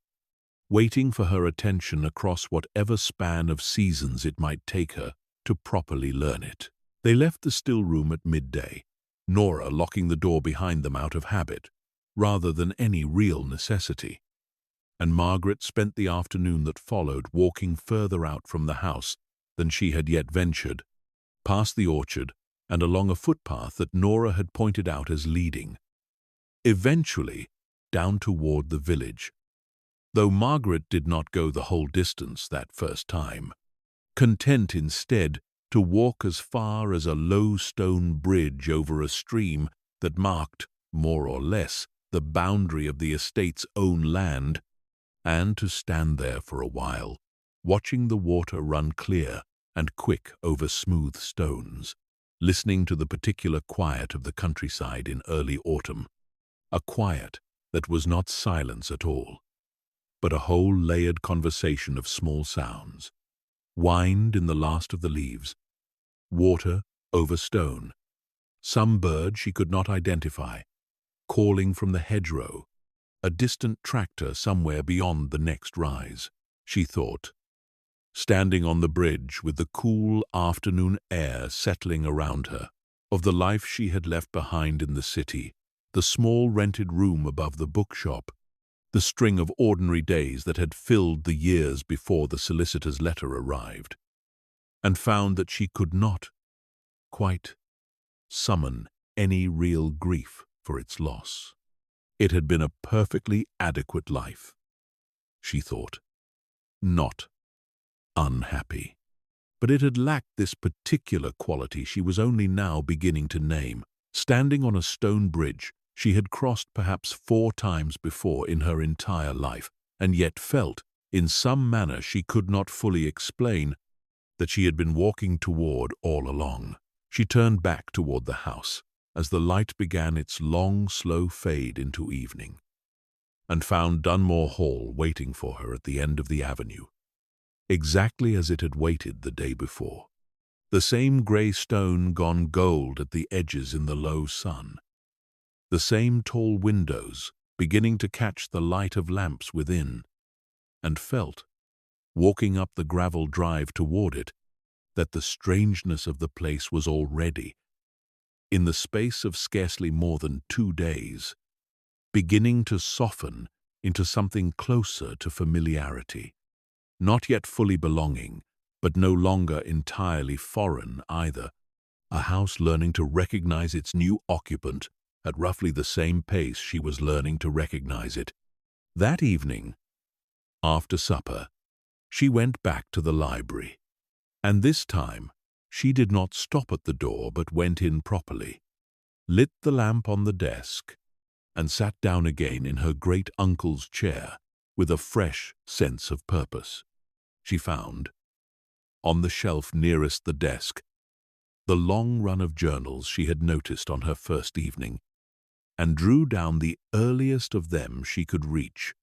waiting for her attention across whatever span of seasons it might take her to properly learn it. They left the still room at midday, Nora locking the door behind them out of habit, rather than any real necessity, and Margaret spent the afternoon that followed walking further out from the house than she had yet ventured, past the orchard and along a footpath that Nora had pointed out as leading, eventually down toward the village, though Margaret did not go the whole distance that first time, content instead to walk as far as a low stone bridge over a stream that marked, more or less, the boundary of the estate's own land, and to stand there for a while, watching the water run clear and quick over smooth stones, listening to the particular quiet of the countryside in early autumn, a quiet that was not silence at all, but a whole layered conversation of small sounds, wind in the last of the leaves, water over stone, some bird she could not identify, calling from the hedgerow, a distant tractor somewhere beyond the next rise, she thought, standing on the bridge with the cool afternoon air settling around her, of the life she had left behind in the city, the small rented room above the bookshop, the string of ordinary days that had filled the years before the solicitor's letter arrived, and found that she could not quite summon any real grief for its loss. It had been a perfectly adequate life, she thought, not unhappy. but it had lacked this particular quality she was only now beginning to name. Standing on a stone bridge she had crossed perhaps 4 times before in her entire life, and yet felt, in some manner she could not fully explain, that she had been walking toward all along. She turned back toward the house as the light began its long, slow fade into evening, and found Dunmore Hall waiting for her at the end of the avenue, exactly as it had waited the day before. The same grey stone gone gold at the edges in the low sun, the same tall windows beginning to catch the light of lamps within, and felt, walking up the gravel drive toward it, that the strangeness of the place was already, in the space of scarcely more than 2 days, beginning to soften into something closer to familiarity, not yet fully belonging, but no longer entirely foreign either, a house learning to recognize its new occupant at roughly the same pace she was learning to recognize it. That evening, after supper, she went back to the library, and this time she did not stop at the door but went in properly, lit the lamp on the desk, and sat down again in her great-uncle's chair with a fresh sense of purpose. She found, on the shelf nearest the desk, the long run of journals she had noticed on her first evening, and drew down the earliest of them she could reach,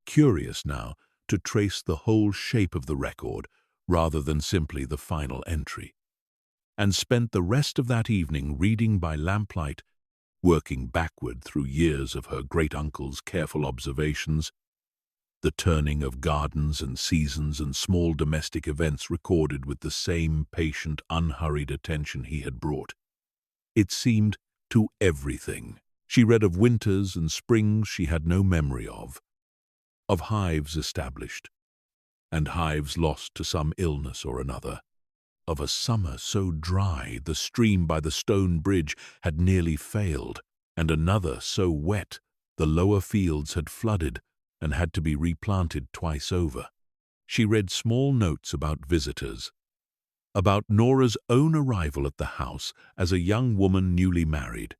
curious now to trace the whole shape of the record rather than simply the final entry, and spent the rest of that evening reading by lamplight, working backward through years of her great-uncle's careful observations, the turning of gardens and seasons and small domestic events recorded with the same patient, unhurried attention he had brought. It seemed to everything. She read of winters and springs she had no memory of hives established, and hives lost to some illness or another, of a summer so dry the stream by the stone bridge had nearly failed, and another so wet the lower fields had flooded and had to be replanted twice over. She read small notes about visitors, about Nora's own arrival at the house as a young woman newly married,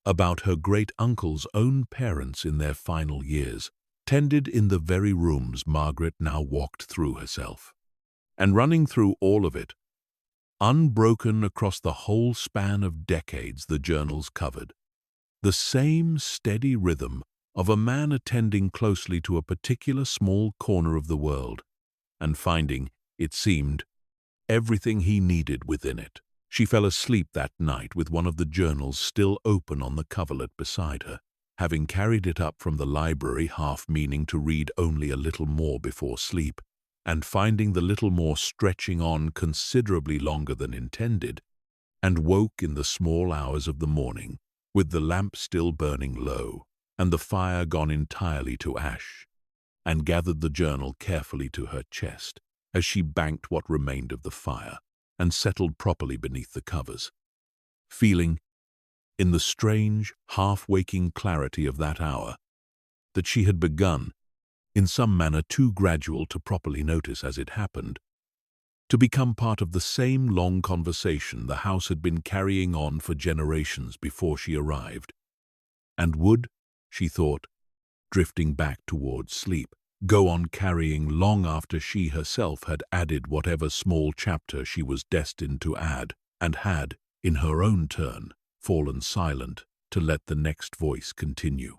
about her great-uncle's own parents in their final years, tended in the very rooms Margaret now walked through herself. And running through all of it, unbroken across the whole span of decades the journals covered, the same steady rhythm of a man attending closely to a particular small corner of the world, and finding, it seemed, everything he needed within it. She fell asleep that night with one of the journals still open on the coverlet beside her, having carried it up from the library half meaning to read only a little more before sleep, and finding the little more stretching on considerably longer than intended, and woke in the small hours of the morning, with the lamp still burning low, and the fire gone entirely to ash, and gathered the journal carefully to her chest as she banked what remained of the fire, and settled properly beneath the covers, feeling, in the strange, half-waking clarity of that hour, that she had begun, in some manner too gradual to properly notice as it happened, to become part of the same long conversation the house had been carrying on for generations before she arrived, and would, she thought, drifting back towards sleep, go on carrying long after she herself had added whatever small chapter she was destined to add, and had, in her own turn, fallen silent to let the next voice continue.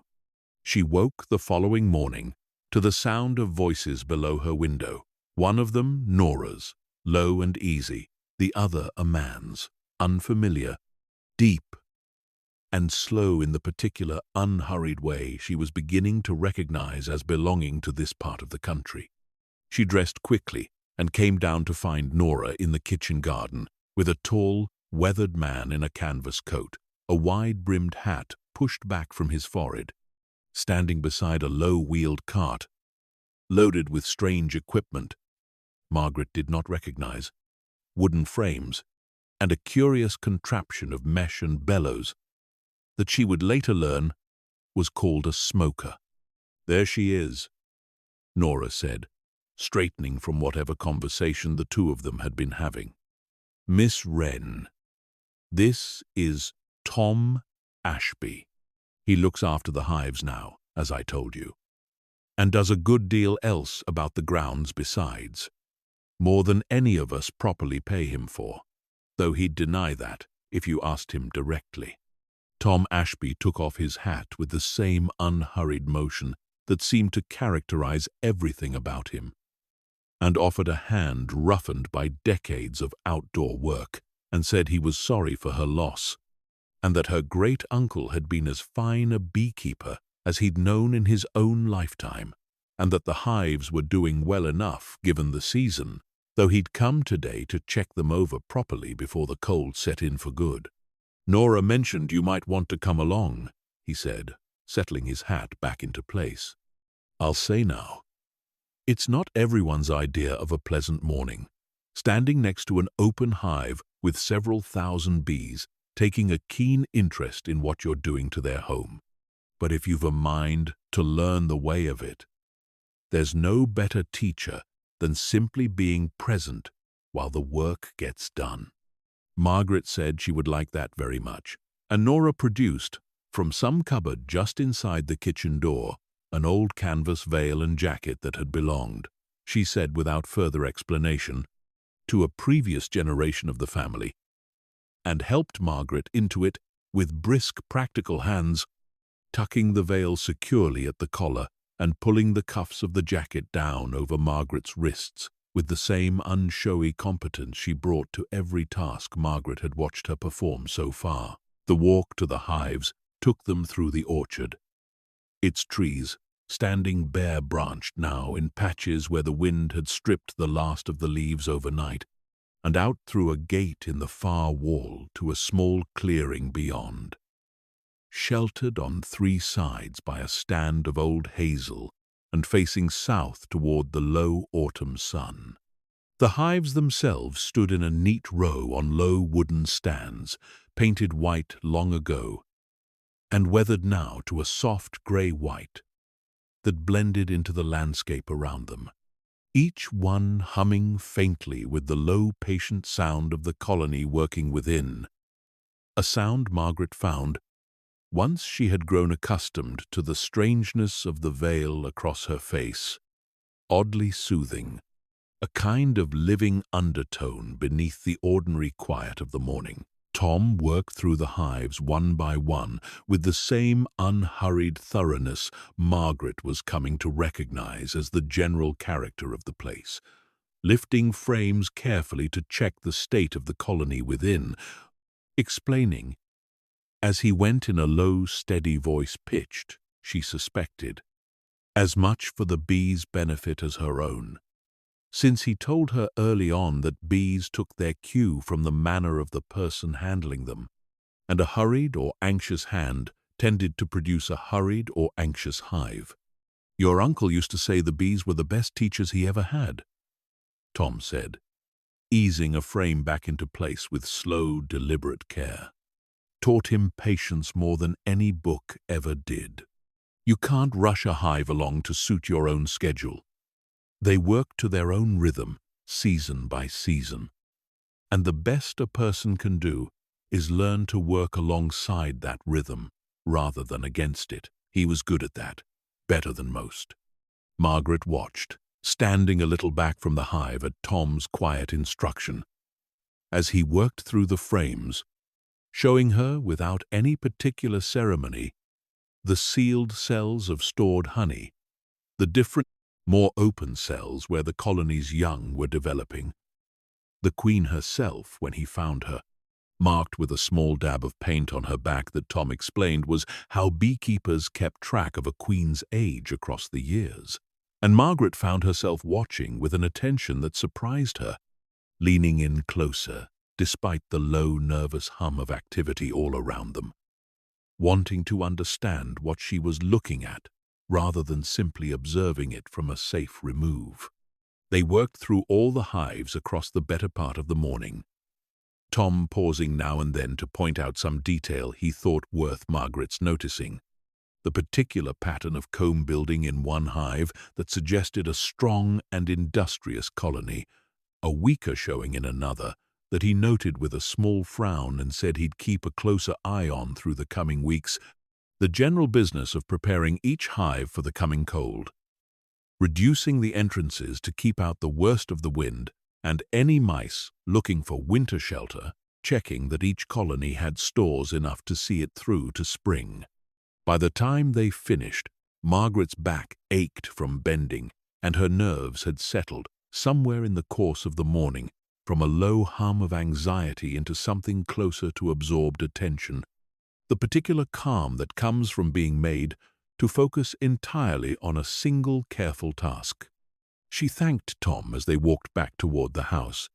She woke the following morning to the sound of voices below her window, one of them Nora's, low and easy, the other a man's, unfamiliar, deep, and slow in the particular unhurried way she was beginning to recognize as belonging to this part of the country. She dressed quickly and came down to find Nora in the kitchen garden, with a tall, weathered man in a canvas coat, a wide-brimmed hat pushed back from his forehead, standing beside a low-wheeled cart, loaded with strange equipment Margaret did not recognize, wooden frames, and a curious contraption of mesh and bellows that she would later learn was called a smoker. "There she is," Nora said, straightening from whatever conversation the two of them had been having. "Miss Wren, this is Tom Ashby. He looks after the hives now, as I told you, and does a good deal else about the grounds besides, more than any of us properly pay him for, though he'd deny that if you asked him directly." Tom Ashby took off his hat with the same unhurried motion that seemed to characterize everything about him, and offered a hand roughened by decades of outdoor work, and said he was sorry for her loss, and that her great-uncle had been as fine a beekeeper as he'd known in his own lifetime, and that the hives were doing well enough given the season, though he'd come today to check them over properly before the cold set in for good. "Nora mentioned you might want to come along," he said, settling his hat back into place. "I'll say now, it's not everyone's idea of a pleasant morning, standing next to an open hive with several thousand bees, taking a keen interest in what you're doing to their home. But if you've a mind to learn the way of it, there's no better teacher than simply being present while the work gets done." Margaret said she would like that very much, and Nora produced, from some cupboard just inside the kitchen door, an old canvas veil and jacket that had belonged, she said without further explanation, to a previous generation of the family, and helped Margaret into it with brisk, practical hands, tucking the veil securely at the collar and pulling the cuffs of the jacket down over Margaret's wrists with the same unshowy competence she brought to every task Margaret had watched her perform so far. The walk to the hives took them through the orchard, its trees standing bare-branched now in patches where the wind had stripped the last of the leaves overnight, and out through a gate in the far wall to a small clearing beyond, sheltered on three sides by a stand of old hazel and facing south toward the low autumn sun. The hives themselves stood in a neat row on low wooden stands, painted white long ago, and weathered now to a soft grey-white that blended into the landscape around them, each one humming faintly with the low, patient sound of the colony working within, a sound Margaret found, once she had grown accustomed to the strangeness of the veil across her face, oddly soothing, a kind of living undertone beneath the ordinary quiet of the morning. Tom worked through the hives one by one with the same unhurried thoroughness Margaret was coming to recognize as the general character of the place, lifting frames carefully to check the state of the colony within, explaining, as he went in a low, steady voice pitched, she suspected, as much for the bees' benefit as her own, since he told her early on that bees took their cue from the manner of the person handling them, and a hurried or anxious hand tended to produce a hurried or anxious hive. "Your uncle used to say the bees were the best teachers he ever had," Tom said, easing a frame back into place with slow, deliberate care. "Taught him patience more than any book ever did. You can't rush a hive along to suit your own schedule. They work to their own rhythm, season by season. And the best a person can do is learn to work alongside that rhythm rather than against it. He was good at that, better than most." Margaret watched, standing a little back from the hive at Tom's quiet instruction, as he worked through the frames, showing her, without any particular ceremony, the sealed cells of stored honey, the different, more open cells where the colony's young were developing. The queen herself, when he found her, marked with a small dab of paint on her back that Tom explained was how beekeepers kept track of a queen's age across the years. And Margaret found herself watching with an attention that surprised her, leaning in closer, despite the low, nervous hum of activity all around them, wanting to understand what she was looking at rather than simply observing it from a safe remove. They worked through all the hives across the better part of the morning, Tom pausing now and then to point out some detail he thought worth Margaret's noticing, the particular pattern of comb building in one hive that suggested a strong and industrious colony, a weaker showing in another that he noted with a small frown and said he'd keep a closer eye on through the coming weeks, the general business of preparing each hive for the coming cold, reducing the entrances to keep out the worst of the wind and any mice looking for winter shelter, checking that each colony had stores enough to see it through to spring. By the time they finished, Margaret's back ached from bending, and her nerves had settled somewhere in the course of the morning from a low hum of anxiety into something closer to absorbed attention, the particular calm that comes from being made to focus entirely on a single careful task. She thanked Tom as they walked back toward the house,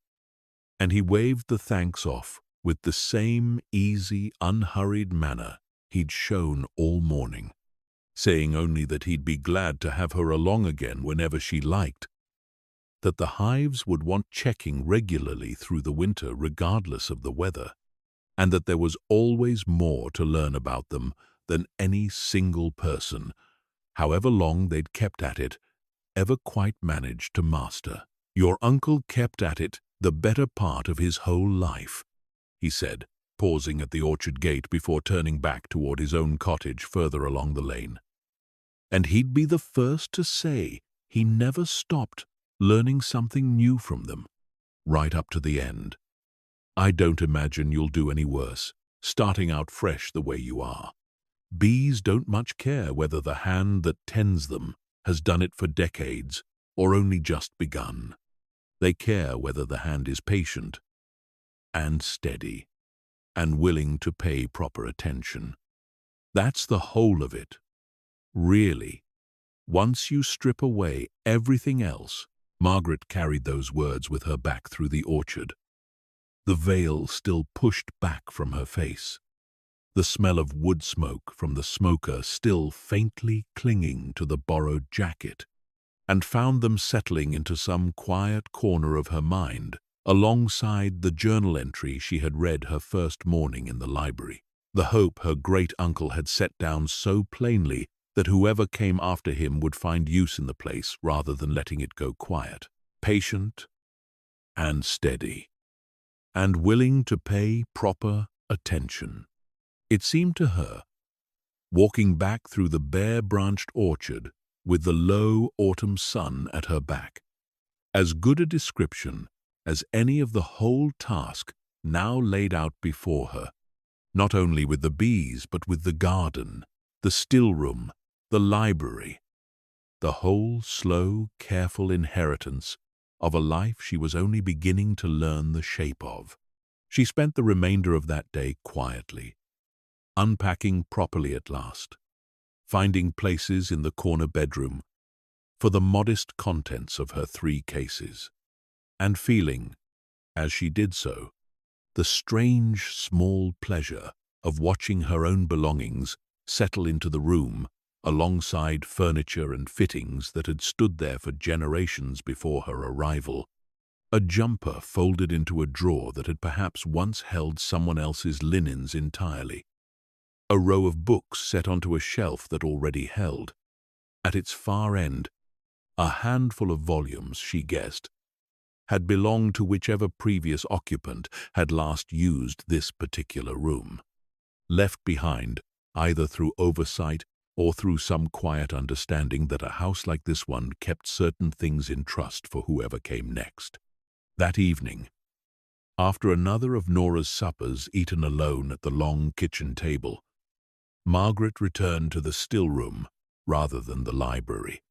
and he waved the thanks off with the same easy, unhurried manner he'd shown all morning, saying only that he'd be glad to have her along again whenever she liked, that the hives would want checking regularly through the winter regardless of the weather, and that there was always more to learn about them than any single person, however long they'd kept at it, ever quite managed to master. "Your uncle kept at it the better part of his whole life," he said, pausing at the orchard gate before turning back toward his own cottage further along the lane. "And he'd be the first to say he never stopped learning something new from them, right up to the end. I don't imagine you'll do any worse, starting out fresh the way you are. Bees don't much care whether the hand that tends them has done it for decades or only just begun. They care whether the hand is patient and steady and willing to pay proper attention. That's the whole of it. Really, once you strip away everything else." Margaret carried those words with her back through the orchard, the veil still pushed back from her face, the smell of wood smoke from the smoker still faintly clinging to the borrowed jacket, and found them settling into some quiet corner of her mind, alongside the journal entry she had read her first morning in the library, the hope her great-uncle had set down so plainly that whoever came after him would find use in the place rather than letting it go quiet. Patient and steady, and willing to pay proper attention. It seemed to her, walking back through the bare-branched orchard with the low autumn sun at her back, as good a description as any of the whole task now laid out before her, not only with the bees but with the garden, the still-room, the library, the whole slow, careful inheritance of a life she was only beginning to learn the shape of. She spent the remainder of that day quietly, unpacking properly at last, finding places in the corner bedroom for the modest contents of her 3 cases, and feeling, as she did so, the strange small pleasure of watching her own belongings settle into the room alongside furniture and fittings that had stood there for generations before her arrival, a jumper folded into a drawer that had perhaps once held someone else's linens entirely, a row of books set onto a shelf that already held, at its far end, a handful of volumes, she guessed, had belonged to whichever previous occupant had last used this particular room, left behind either through oversight or through some quiet understanding that a house like this one kept certain things in trust for whoever came next. That evening, after another of Nora's suppers eaten alone at the long kitchen table, Margaret returned to the still room rather than the library,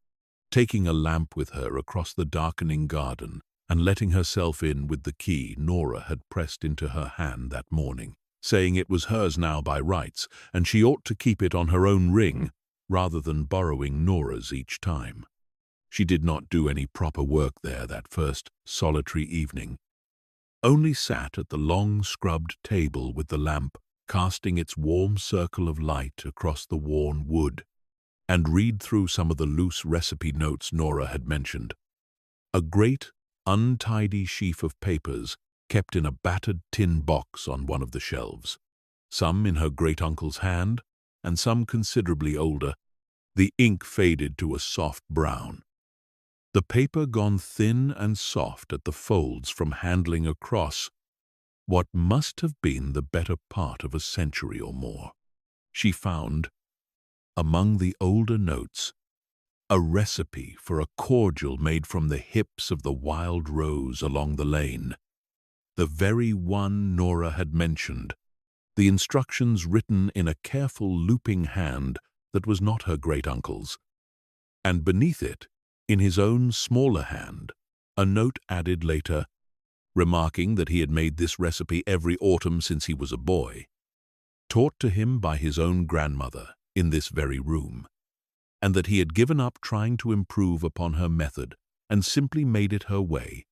taking a lamp with her across the darkening garden and letting herself in with the key Nora had pressed into her hand that morning, saying it was hers now by rights and she ought to keep it on her own ring rather than borrowing Nora's each time. She did not do any proper work there that first solitary evening, only sat at the long scrubbed table with the lamp casting its warm circle of light across the worn wood, and read through some of the loose recipe notes Nora had mentioned. A great, untidy sheaf of papers kept in a battered tin box on one of the shelves, some in her great-uncle's hand, and some considerably older, the ink faded to a soft brown. The paper gone thin and soft at the folds from handling across what must have been the better part of a century or more. She found, among the older notes, a recipe for a cordial made from the hips of the wild rose along the lane, the very one Nora had mentioned, the instructions written in a careful looping hand that was not her great-uncle's, and beneath it, in his own smaller hand, a note added later, remarking that he had made this recipe every autumn since he was a boy, taught to him by his own grandmother in this very room, and that he had given up trying to improve upon her method and simply made it her way,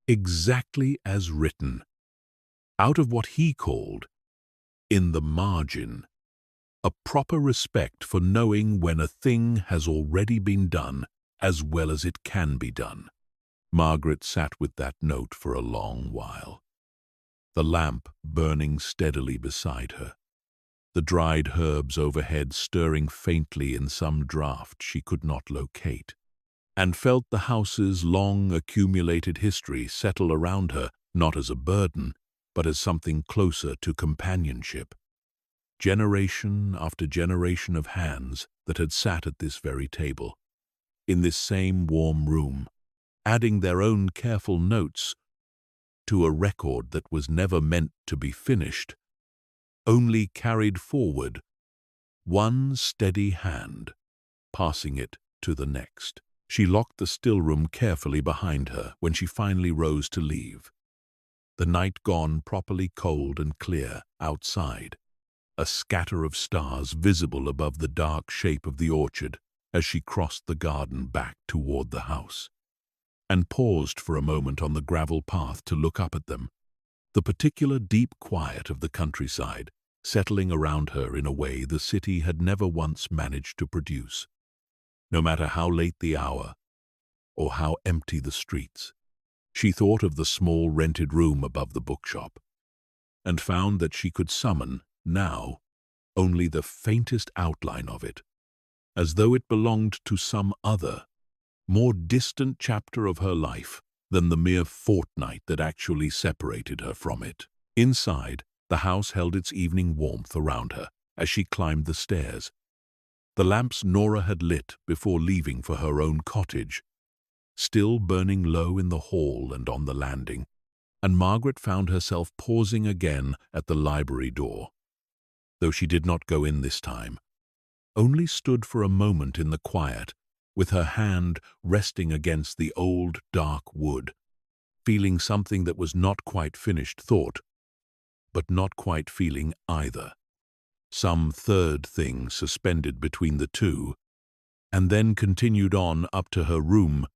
exactly as written, out of what he called, in the margin, a proper respect for knowing when a thing has already been done as well as it can be done. Margaret sat with that note for a long while, the lamp burning steadily beside her, the dried herbs overhead stirring faintly in some draught she could not locate, and felt the house's long accumulated history settle around her not as a burden, but as something closer to companionship. Generation after generation of hands that had sat at this very table, in this same warm room, adding their own careful notes to a record that was never meant to be finished, only carried forward one steady hand, passing it to the next. She locked the still-room carefully behind her when she finally rose to leave. The night gone properly cold and clear outside, a scatter of stars visible above the dark shape of the orchard as she crossed the garden back toward the house, and paused for a moment on the gravel path to look up at them, the particular deep quiet of the countryside settling around her in a way the city had never once managed to produce. No matter how late the hour, or how empty the streets, she thought of the small rented room above the bookshop, and found that she could summon, now, only the faintest outline of it, as though it belonged to some other, more distant chapter of her life than the mere fortnight that actually separated her from it. Inside, the house held its evening warmth around her as she climbed the stairs. The lamps Nora had lit before leaving for her own cottage, still burning low in the hall and on the landing, and Margaret found herself pausing again at the library door, though she did not go in this time, only stood for a moment in the quiet, with her hand resting against the old dark wood, feeling something that was not quite finished thought, but not quite feeling either. Some third thing suspended between the two, and then continued on up to her room,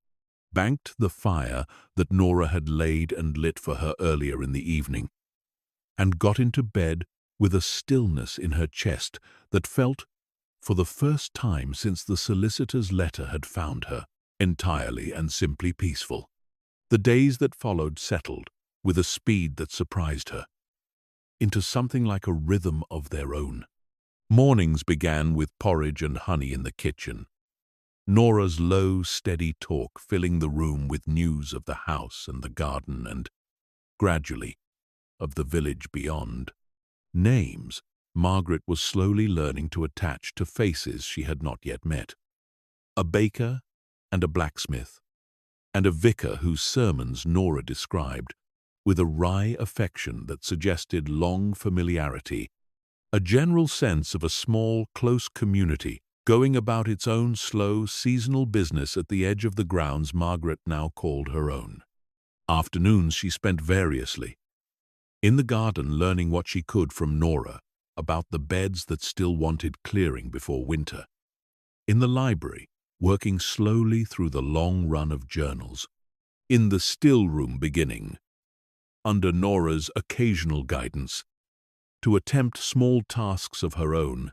banked the fire that Nora had laid and lit for her earlier in the evening, and got into bed with a stillness in her chest that felt, for the first time since the solicitor's letter had found her, entirely and simply peaceful. The days that followed settled, with a speed that surprised her, into something like a rhythm of their own. Mornings began with porridge and honey in the kitchen, Nora's low, steady talk filling the room with news of the house and the garden and, gradually, of the village beyond. Names Margaret was slowly learning to attach to faces she had not yet met. A baker and a blacksmith, and a vicar whose sermons Nora described with a wry affection that suggested long familiarity, a general sense of a small, close community going about its own slow, seasonal business at the edge of the grounds Margaret now called her own. Afternoons she spent variously, in the garden learning what she could from Nora about the beds that still wanted clearing before winter, in the library, working slowly through the long run of journals, in the still room beginning, under Nora's occasional guidance, to attempt small tasks of her own,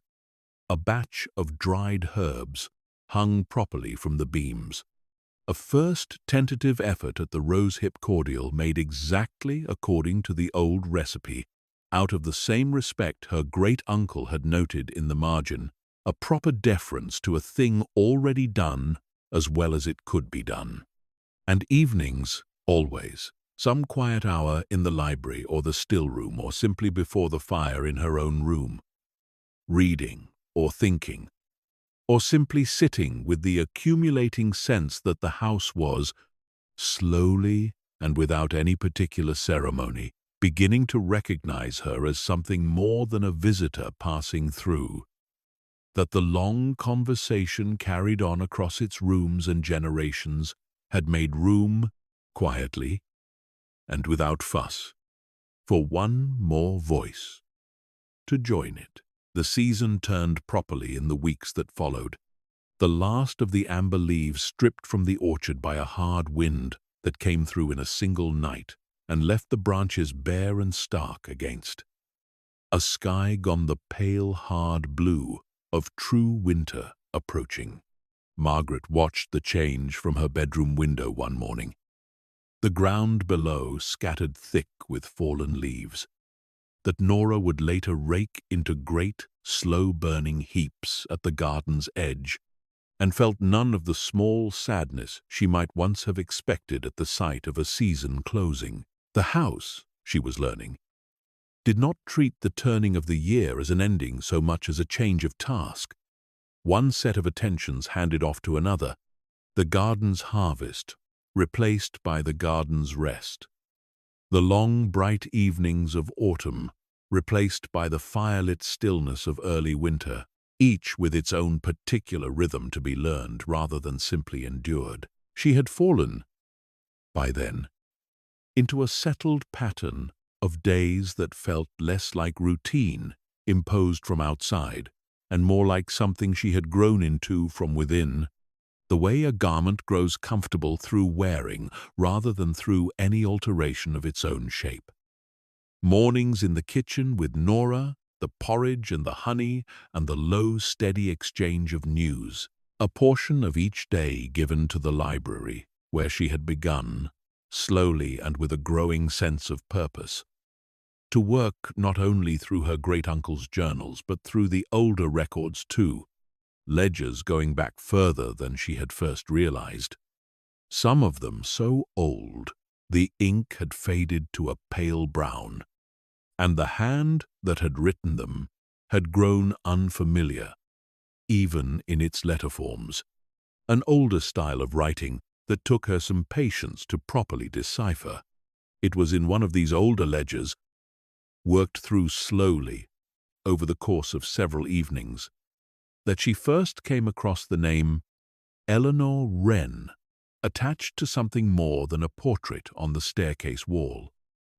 a batch of dried herbs hung properly from the beams, a first tentative effort at the rosehip cordial made exactly according to the old recipe, out of the same respect her great-uncle had noted in the margin, a proper deference to a thing already done as well as it could be done. And evenings, always, some quiet hour in the library or the still room or simply before the fire in her own room, reading or thinking, or simply sitting with the accumulating sense that the house was, slowly and without any particular ceremony, beginning to recognize her as something more than a visitor passing through, that the long conversation carried on across its rooms and generations had made room, quietly and without fuss, for one more voice to join it. The season turned properly in the weeks that followed, the last of the amber leaves stripped from the orchard by a hard wind that came through in a single night and left the branches bare and stark against a sky gone the pale, hard blue of true winter approaching. Margaret watched the change from her bedroom window one morning. The ground below scattered thick with fallen leaves, that Nora would later rake into great, slow-burning heaps at the garden's edge, and felt none of the small sadness she might once have expected at the sight of a season closing. The house, she was learning, did not treat the turning of the year as an ending so much as a change of task. One set of attentions handed off to another, the garden's harvest replaced by the garden's rest, the long bright evenings of autumn replaced by the firelit stillness of early winter, each with its own particular rhythm to be learned rather than simply endured. She had fallen, by then, into a settled pattern of days that felt less like routine imposed from outside and more like something she had grown into from within, the way a garment grows comfortable through wearing rather than through any alteration of its own shape. Mornings in the kitchen with Nora, the porridge and the honey and the low, steady exchange of news, a portion of each day given to the library, where she had begun, slowly and with a growing sense of purpose, to work not only through her great-uncle's journals but through the older records too, ledgers going back further than she had first realized. Some of them so old the ink had faded to a pale brown, and the hand that had written them had grown unfamiliar, even in its letter forms, an older style of writing that took her some patience to properly decipher. It was in one of these older ledgers, worked through slowly over the course of several evenings, that she first came across the name Eleanor Wren, attached to something more than a portrait on the staircase wall.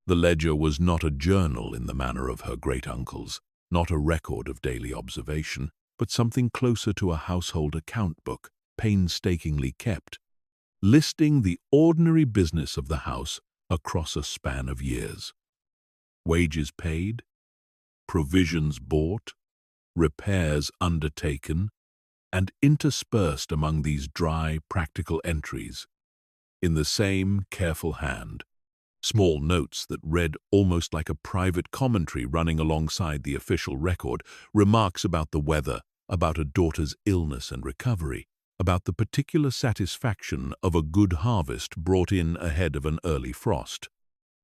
The ledger was not a journal in the manner of her great-uncle's, not a record of daily observation, but something closer to a household account book, painstakingly kept, listing the ordinary business of the house across a span of years. Wages paid, provisions bought, repairs undertaken, and interspersed among these dry, practical entries, in the same careful hand, small notes that read almost like a private commentary running alongside the official record, remarks about the weather, about a daughter's illness and recovery, about the particular satisfaction of a good harvest brought in ahead of an early frost.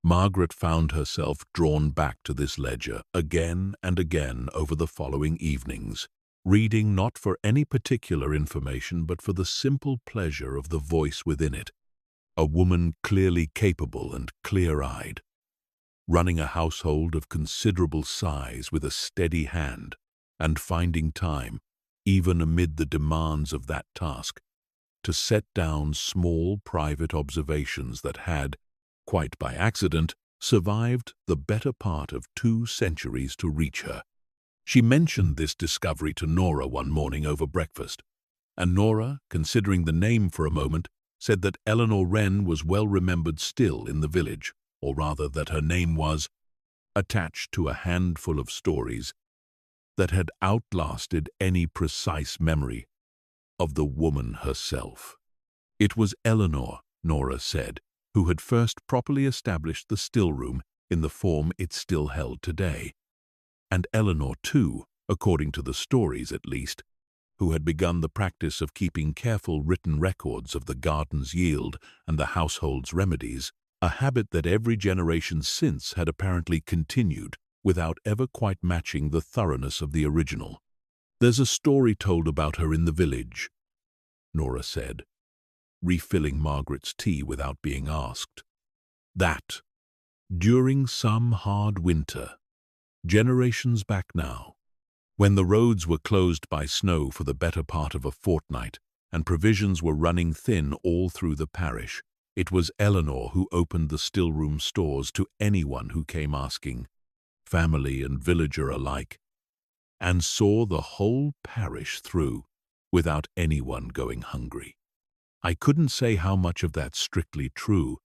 Margaret found herself drawn back to this ledger again and again over the following evenings, reading not for any particular information but for the simple pleasure of the voice within it, a woman clearly capable and clear-eyed, running a household of considerable size with a steady hand, and finding time, even amid the demands of that task, to set down small private observations that had, quite by accident, survived the better part of 2 centuries to reach her. She mentioned this discovery to Nora one morning over breakfast, and Nora, considering the name for a moment, said that Eleanor Wren was well remembered still in the village, or rather that her name was attached to a handful of stories that had outlasted any precise memory of the woman herself. It was Eleanor, Nora said, who had first properly established the still room in the form it still held today. And Eleanor, too, according to the stories at least, who had begun the practice of keeping careful written records of the garden's yield and the household's remedies, a habit that every generation since had apparently continued without ever quite matching the thoroughness of the original. "There's a story told about her in the village," Nora said, refilling Margaret's tea without being asked. "That, during some hard winter, generations back now, when the roads were closed by snow for the better part of a fortnight and provisions were running thin all through the parish, it was Eleanor who opened the still-room stores to anyone who came asking, family and villager alike, and saw the whole parish through without anyone going hungry. I couldn't say how much of that's strictly true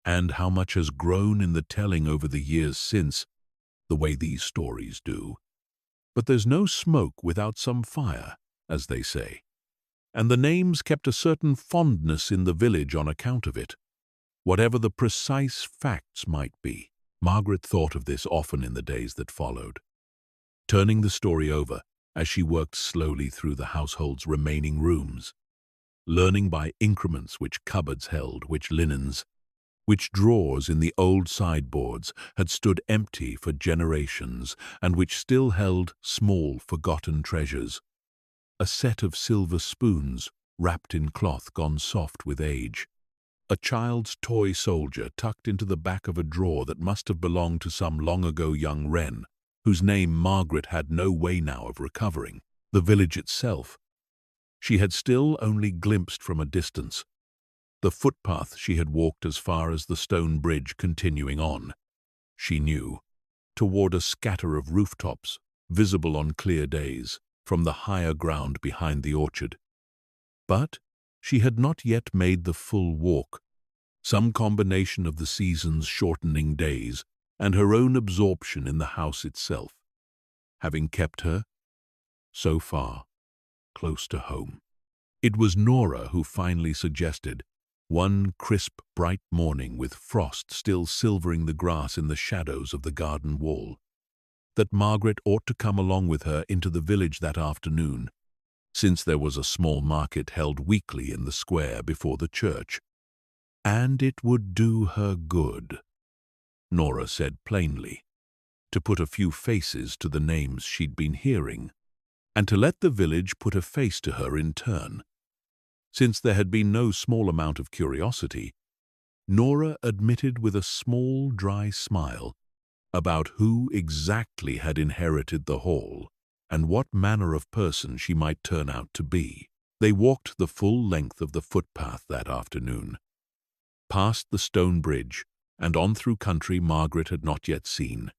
and how much has grown in the telling over the years since, the way these stories do. But there's no smoke without some fire, as they say, and the name's kept a certain fondness in the village on account of it, whatever the precise facts might be." Margaret thought of this often in the days that followed, turning the story over as she worked slowly through the household's remaining rooms, learning by increments which cupboards held, which linens, which drawers in the old sideboards had stood empty for generations and which still held small forgotten treasures. A set of silver spoons wrapped in cloth gone soft with age. A child's toy soldier tucked into the back of a drawer that must have belonged to some long-ago young wren, whose name Margaret had no way now of recovering. The village itself she had still only glimpsed from a distance, the footpath she had walked as far as the stone bridge continuing on, she knew, toward a scatter of rooftops, visible on clear days, from the higher ground behind the orchard. But she had not yet made the full walk, some combination of the season's shortening days and her own absorption in the house itself, having kept her, so far, close to home. It was Nora who finally suggested, one crisp, bright morning with frost still silvering the grass in the shadows of the garden wall, that Margaret ought to come along with her into the village that afternoon, since there was a small market held weekly in the square before the church. And it would do her good, Nora said plainly, to put a few faces to the names she'd been hearing, and to let the village put a face to her in turn. Since there had been no small amount of curiosity, Nora admitted with a small, dry smile about who exactly had inherited the hall and what manner of person she might turn out to be. They walked the full length of the footpath that afternoon, past the stone bridge and on through country Margaret had not yet seen,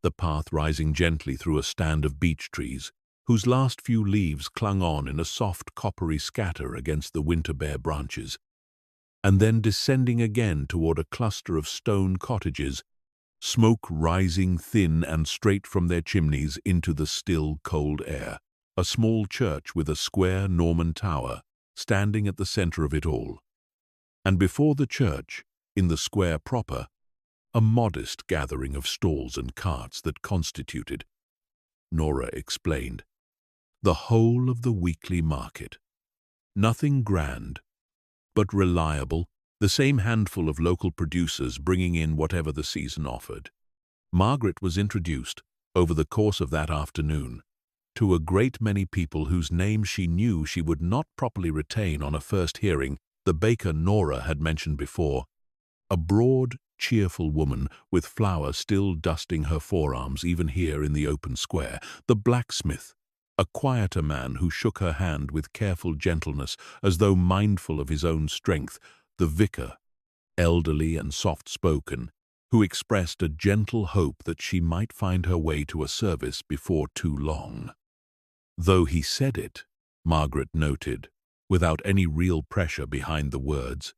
the path rising gently through a stand of beech trees, whose last few leaves clung on in a soft coppery scatter against the winter-bare branches, and then descending again toward a cluster of stone cottages, smoke rising thin and straight from their chimneys into the still, cold air. A small church with a square Norman tower standing at the center of it all, and before the church, in the square proper, a modest gathering of stalls and carts that constituted, Nora explained, the whole of the weekly market. Nothing grand, but reliable, the same handful of local producers bringing in whatever the season offered. Margaret was introduced, over the course of that afternoon, to a great many people whose names she knew she would not properly retain on a first hearing. The baker Nora had mentioned before, a broad, cheerful woman with flour still dusting her forearms even here in the open square. The blacksmith, a quieter man who shook her hand with careful gentleness as though mindful of his own strength. The vicar, elderly and soft-spoken, who expressed a gentle hope that she might find her way to a service before too long. Though he said it, Margaret noted, without any real pressure behind the words,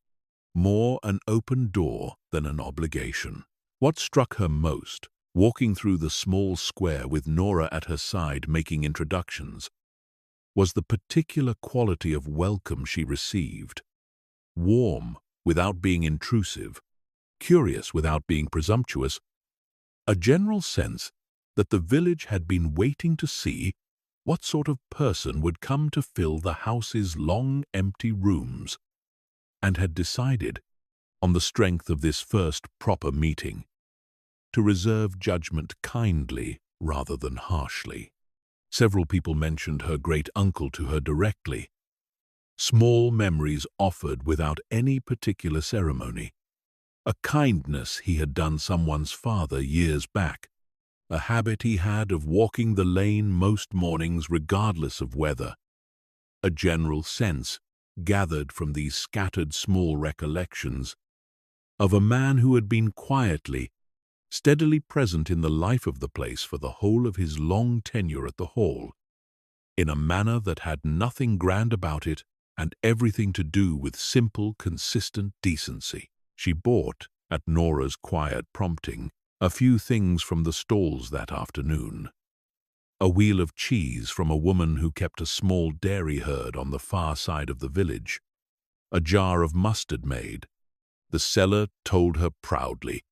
more an open door than an obligation. What struck her most, walking through the small square with Nora at her side making introductions, was the particular quality of welcome she received. Warm without being intrusive, curious without being presumptuous, a general sense that the village had been waiting to see What sort of person would come to fill the house's long empty rooms, and had decided, on the strength of this first proper meeting, to reserve judgment kindly rather than harshly. Several people mentioned her great-uncle to her directly. Small memories offered without any particular ceremony. A kindness he had done someone's father years back. A habit he had of walking the lane most mornings regardless of weather. A general sense, gathered from these scattered small recollections, of a man who had been quietly, steadily present in the life of the place for the whole of his long tenure at the Hall, in a manner that had nothing grand about it and everything to do with simple, consistent decency. She bought, at Nora's quiet prompting, a few things from the stalls that afternoon. A wheel of cheese from a woman who kept a small dairy herd on the far side of the village. A jar of mustard made, the seller told her proudly,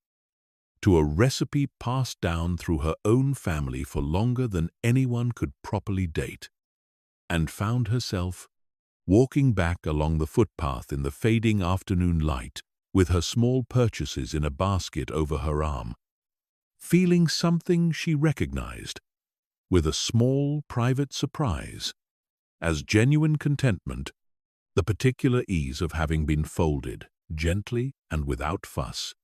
to a recipe passed down through her own family for longer than anyone could properly date, and found herself walking back along the footpath in the fading afternoon light with her small purchases in a basket over her arm, feeling something she recognized, with a small private surprise, as genuine contentment, the particular ease of having been folded, gently and without fuss,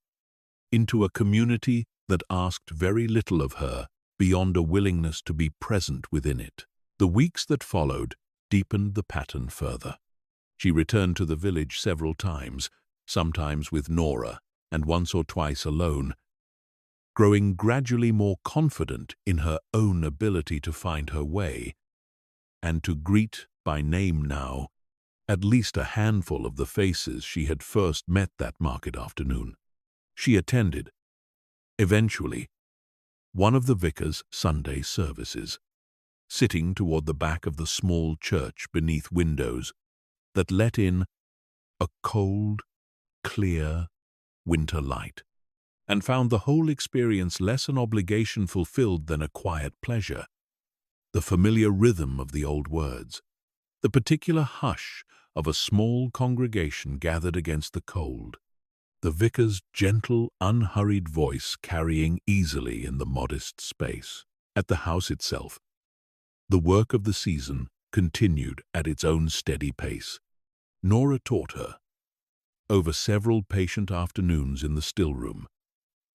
into a community that asked very little of her beyond a willingness to be present within it. The weeks that followed deepened the pattern further. She returned to the village several times, sometimes with Nora, and once or twice alone, growing gradually more confident in her own ability to find her way, and to greet by name now at least a handful of the faces she had first met that market afternoon. She attended, eventually, one of the vicar's Sunday services, sitting toward the back of the small church beneath windows that let in a cold, clear winter light, and found the whole experience less an obligation fulfilled than a quiet pleasure. The familiar rhythm of the old words, the particular hush of a small congregation gathered against the cold, the vicar's gentle, unhurried voice carrying easily in the modest space. At the house itself, the work of the season continued at its own steady pace. Nora taught her, over several patient afternoons in the still-room,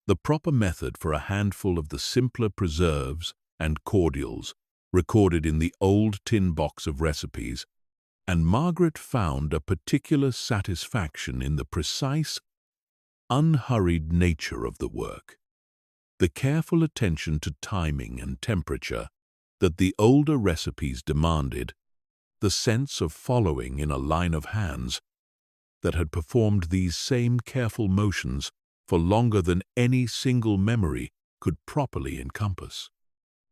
the proper method for a handful of the simpler preserves and cordials recorded in the old tin box of recipes, and Margaret found a particular satisfaction in the precise, unhurried nature of the work, the careful attention to timing and temperature that the older recipes demanded, the sense of following in a line of hands that had performed these same careful motions for longer than any single memory could properly encompass.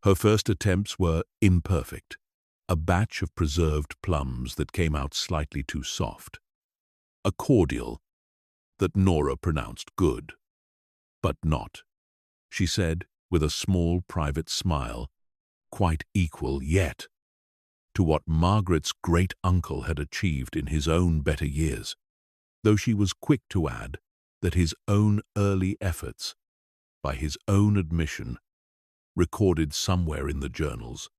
Her first attempts were imperfect, a batch of preserved plums that came out slightly too soft, a cordial that Nora pronounced good, but not, she said with a small private smile, quite equal yet to what Margaret's great-uncle had achieved in his own better years, though she was quick to add that his own early efforts, by his own admission, recorded somewhere in the journals,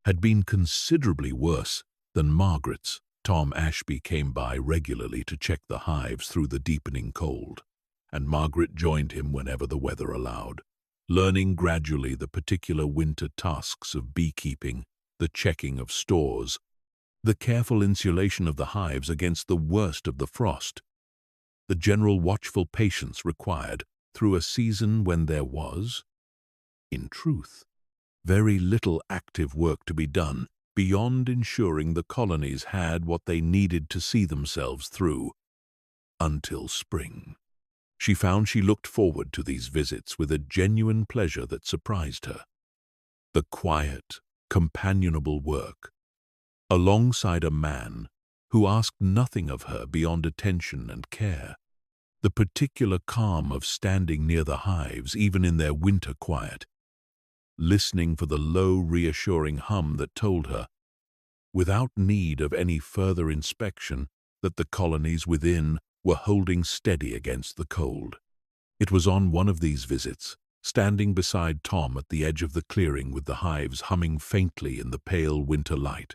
had been considerably worse than Margaret's. Tom Ashby came by regularly to check the hives through the deepening cold, and Margaret joined him whenever the weather allowed, learning gradually the particular winter tasks of beekeeping, the checking of stores, the careful insulation of the hives against the worst of the frost, the general watchful patience required through a season when there was, in truth, very little active work to be done beyond ensuring the colonies had what they needed to see themselves through until spring. She found she looked forward to these visits with a genuine pleasure that surprised her. The quiet, companionable work, alongside a man who asked nothing of her beyond attention and care, the particular calm of standing near the hives even in their winter quiet, listening for the low, reassuring hum that told her, without need of any further inspection, that the colonies within were holding steady against the cold. It was on one of these visits, standing beside Tom at the edge of the clearing with the hives humming faintly in the pale winter light,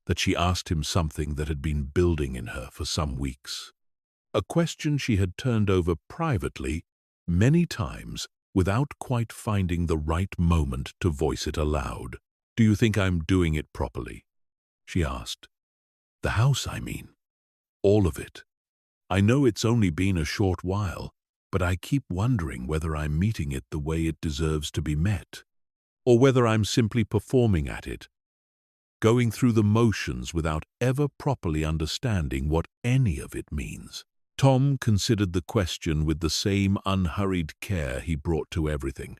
that she asked him something that had been building in her for some weeks. A question she had turned over privately many times without quite finding the right moment to voice it aloud. "Do you think I'm doing it properly?" she asked. "The house, I mean. All of it. I know it's only been a short while, but I keep wondering whether I'm meeting it the way it deserves to be met, or whether I'm simply performing at it, going through the motions without ever properly understanding what any of it means." Tom considered the question with the same unhurried care he brought to everything,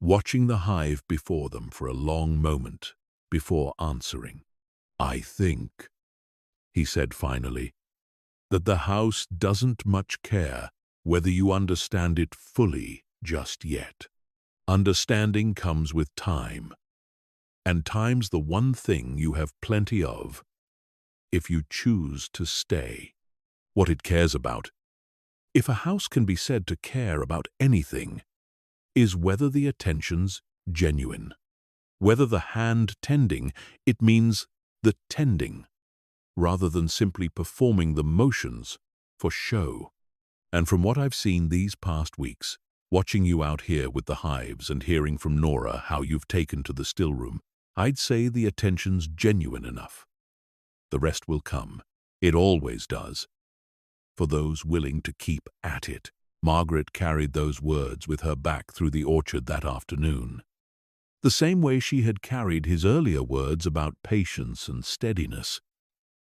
watching the hive before them for a long moment before answering. "I think," he said finally, "that the house doesn't much care whether you understand it fully just yet. Understanding comes with time, and time's the one thing you have plenty of if you choose to stay. What it cares about, if a house can be said to care about anything, is whether the attention's genuine, whether the hand tending, it means the tending, rather than simply performing the motions for show. And from what I've seen these past weeks, watching you out here with the hives and hearing from Nora how you've taken to the still room, I'd say the attention's genuine enough. The rest will come. It always does. For those willing to keep at it." Margaret carried those words with her back through the orchard that afternoon, the same way she had carried his earlier words about patience and steadiness,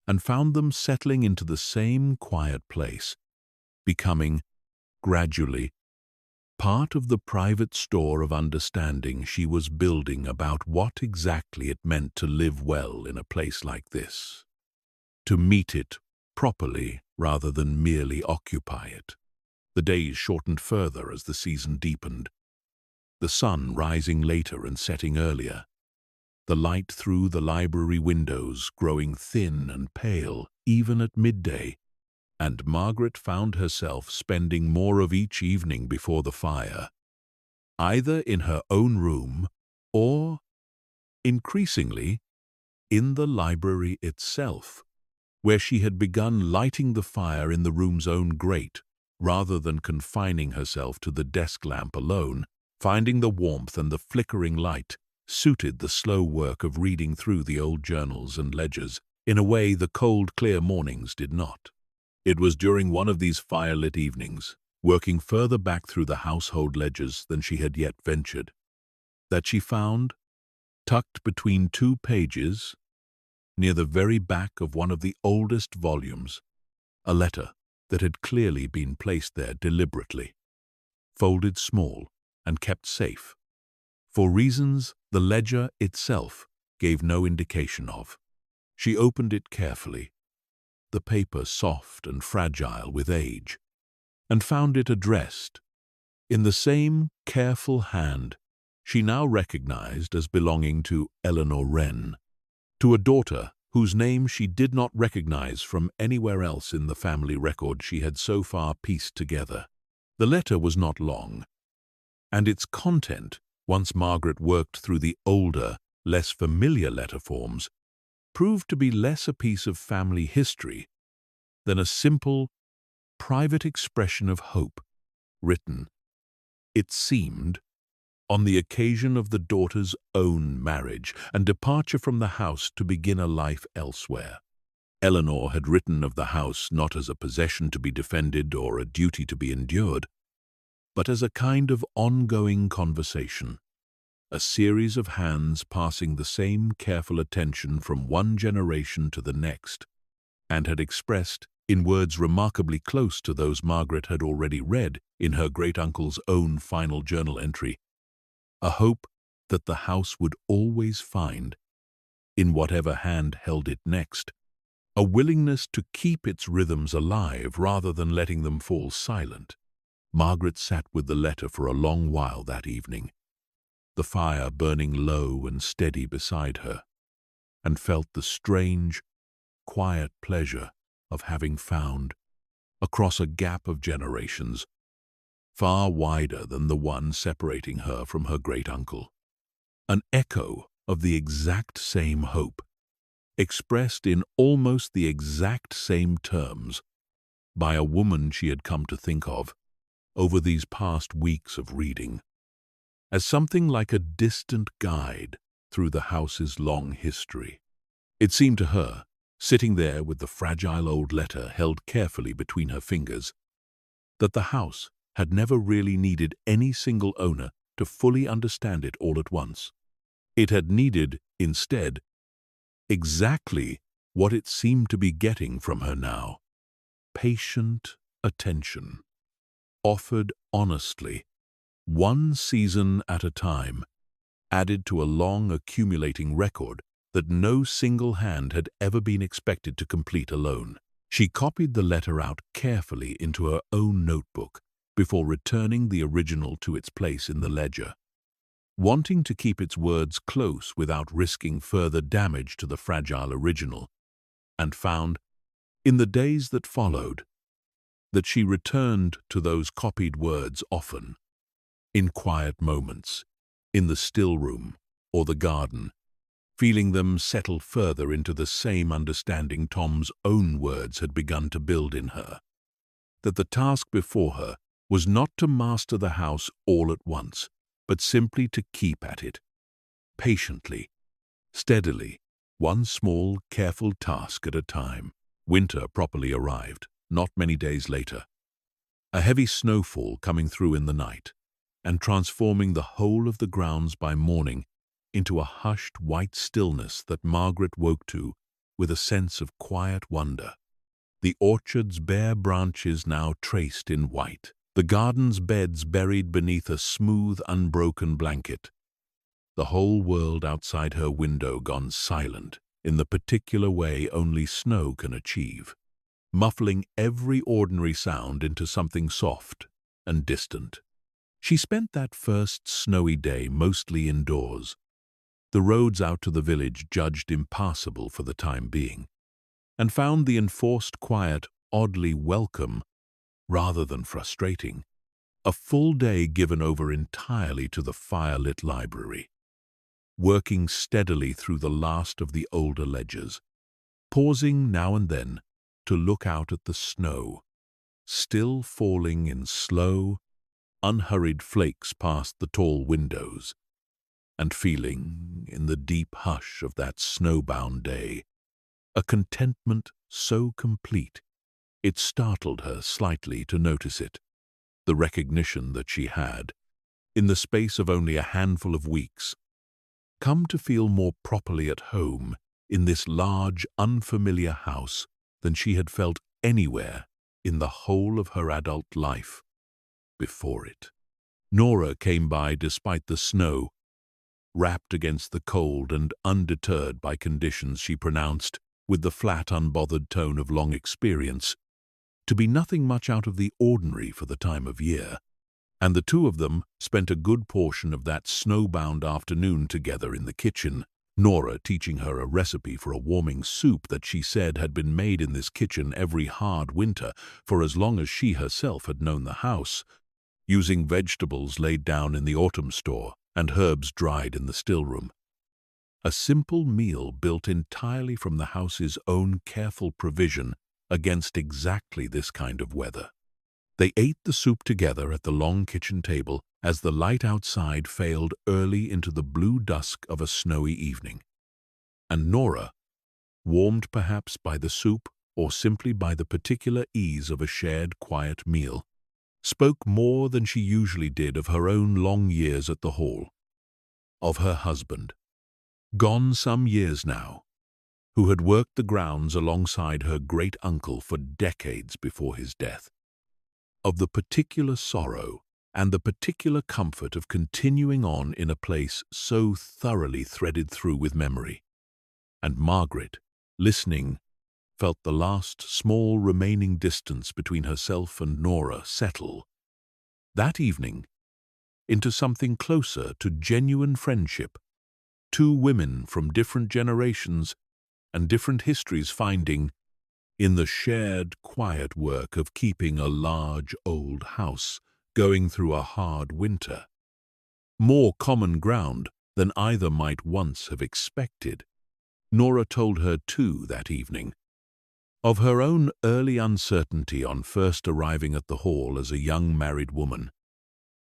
and found them settling into the same quiet place, becoming, gradually, part of the private store of understanding she was building about what exactly it meant to live well in a place like this, to meet it properly rather than merely occupy it. The days shortened further as the season deepened, the sun rising later and setting earlier, the light through the library windows growing thin and pale even at midday, and Margaret found herself spending more of each evening before the fire, either in her own room or, increasingly, in the library itself, where she had begun lighting the fire in the room's own grate, rather than confining herself to the desk lamp alone, finding the warmth and the flickering light suited the slow work of reading through the old journals and ledgers in a way the cold, clear mornings did not. It was during one of these firelit evenings, working further back through the household ledgers than she had yet ventured, that she found, tucked between two pages, near the very back of one of the oldest volumes, a letter that had clearly been placed there deliberately, folded small and kept safe, for reasons the ledger itself gave no indication of. She opened it carefully, the paper soft and fragile with age, and found it addressed, in the same careful hand she now recognized as belonging to Eleanor Wren, to a daughter whose name she did not recognize from anywhere else in the family record she had so far pieced together. The letter was not long, and its content, once Margaret worked through the older, less familiar letter forms, proved to be less a piece of family history than a simple, private expression of hope, written, it seemed, on the occasion of the daughter's own marriage and departure from the house to begin a life elsewhere. Eleanor had written of the house not as a possession to be defended or a duty to be endured, but as a kind of ongoing conversation, a series of hands passing the same careful attention from one generation to the next, and had expressed, in words remarkably close to those Margaret had already read in her great-uncle's own final journal entry, a hope that the house would always find, in whatever hand held it next, a willingness to keep its rhythms alive rather than letting them fall silent. Margaret sat with the letter for a long while that evening, the fire burning low and steady beside her, and felt the strange, quiet pleasure of having found, across a gap of generations, far wider than the one separating her from her great-uncle, an echo of the exact same hope, expressed in almost the exact same terms by a woman she had come to think of, over these past weeks of reading, as something like a distant guide through the house's long history. It seemed to her, sitting there with the fragile old letter held carefully between her fingers, that the house had never really needed any single owner to fully understand it all at once. It had needed, instead, exactly what it seemed to be getting from her now: patient attention, offered honestly, one season at a time, added to a long accumulating record that no single hand had ever been expected to complete alone. She copied the letter out carefully into her own notebook before returning the original to its place in the ledger, wanting to keep its words close without risking further damage to the fragile original, and found, in the days that followed, that she returned to those copied words often, in quiet moments, in the still room or the garden, feeling them settle further into the same understanding Tom's own words had begun to build in her, that the task before her was not to master the house all at once, but simply to keep at it, patiently, steadily, one small, careful task at a time. Winter properly arrived, not many days later, a heavy snowfall coming through in the night, and transforming the whole of the grounds by morning into a hushed white stillness that Margaret woke to with a sense of quiet wonder. The orchard's bare branches now traced in white, the garden's beds buried beneath a smooth, unbroken blanket, the whole world outside her window gone silent in the particular way only snow can achieve, muffling every ordinary sound into something soft and distant. She spent that first snowy day mostly indoors, the roads out to the village judged impassable for the time being, and found the enforced quiet oddly welcome rather than frustrating. A full day given over entirely to the firelit library, working steadily through the last of the older ledgers, pausing now and then to look out at the snow, still falling in slow, unhurried flakes past the tall windows, and feeling, in the deep hush of that snowbound day, a contentment so complete it startled her slightly to notice it, the recognition that she had, in the space of only a handful of weeks, come to feel more properly at home in this large, unfamiliar house than she had felt anywhere in the whole of her adult life before it. Nora came by despite the snow, wrapped against the cold and undeterred by conditions she pronounced, with the flat, unbothered tone of long experience, to be nothing much out of the ordinary for the time of year, and the two of them spent a good portion of that snowbound afternoon together in the kitchen, Nora teaching her a recipe for a warming soup that she said had been made in this kitchen every hard winter for as long as she herself had known the house, using vegetables laid down in the autumn store and herbs dried in the still-room. A simple meal built entirely from the house's own careful provision against exactly this kind of weather. They ate the soup together at the long kitchen table as the light outside failed early into the blue dusk of a snowy evening. And Nora, warmed perhaps by the soup or simply by the particular ease of a shared quiet meal, spoke more than she usually did of her own long years at the Hall, of her husband, gone some years now, who had worked the grounds alongside her great-uncle for decades before his death, of the particular sorrow and the particular comfort of continuing on in a place so thoroughly threaded through with memory. And Margaret, listening, felt the last small remaining distance between herself and Nora settle. That evening, into something closer to genuine friendship. Two women from different generations and different histories finding, in the shared, quiet work of keeping a large old house going through a hard winter, more common ground than either might once have expected. Nora told her too that evening of her own early uncertainty on first arriving at the hall as a young married woman,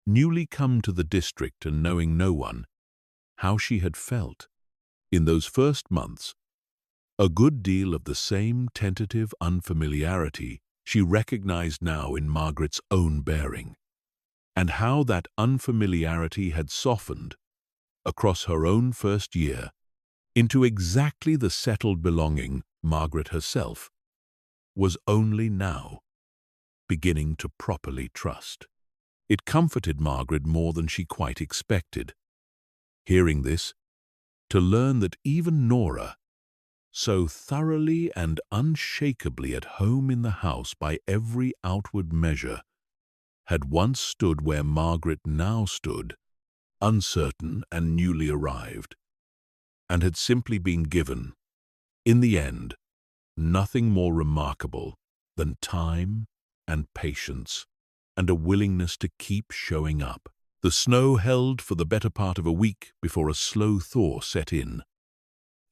newly come to the district and knowing no one, how she had felt. In those first months, a good deal of the same tentative unfamiliarity she recognized now in Margaret's own bearing, and how that unfamiliarity had softened across her own first year into exactly the settled belonging Margaret herself was only now beginning to properly trust. It comforted Margaret more than she quite expected, hearing this, to learn that even Nora, so thoroughly and unshakably at home in the house by every outward measure, had once stood where Margaret now stood, uncertain and newly arrived, and had simply been given, in the end, nothing more remarkable than time and patience and a willingness to keep showing up. The snow held for the better part of a week before a slow thaw set in,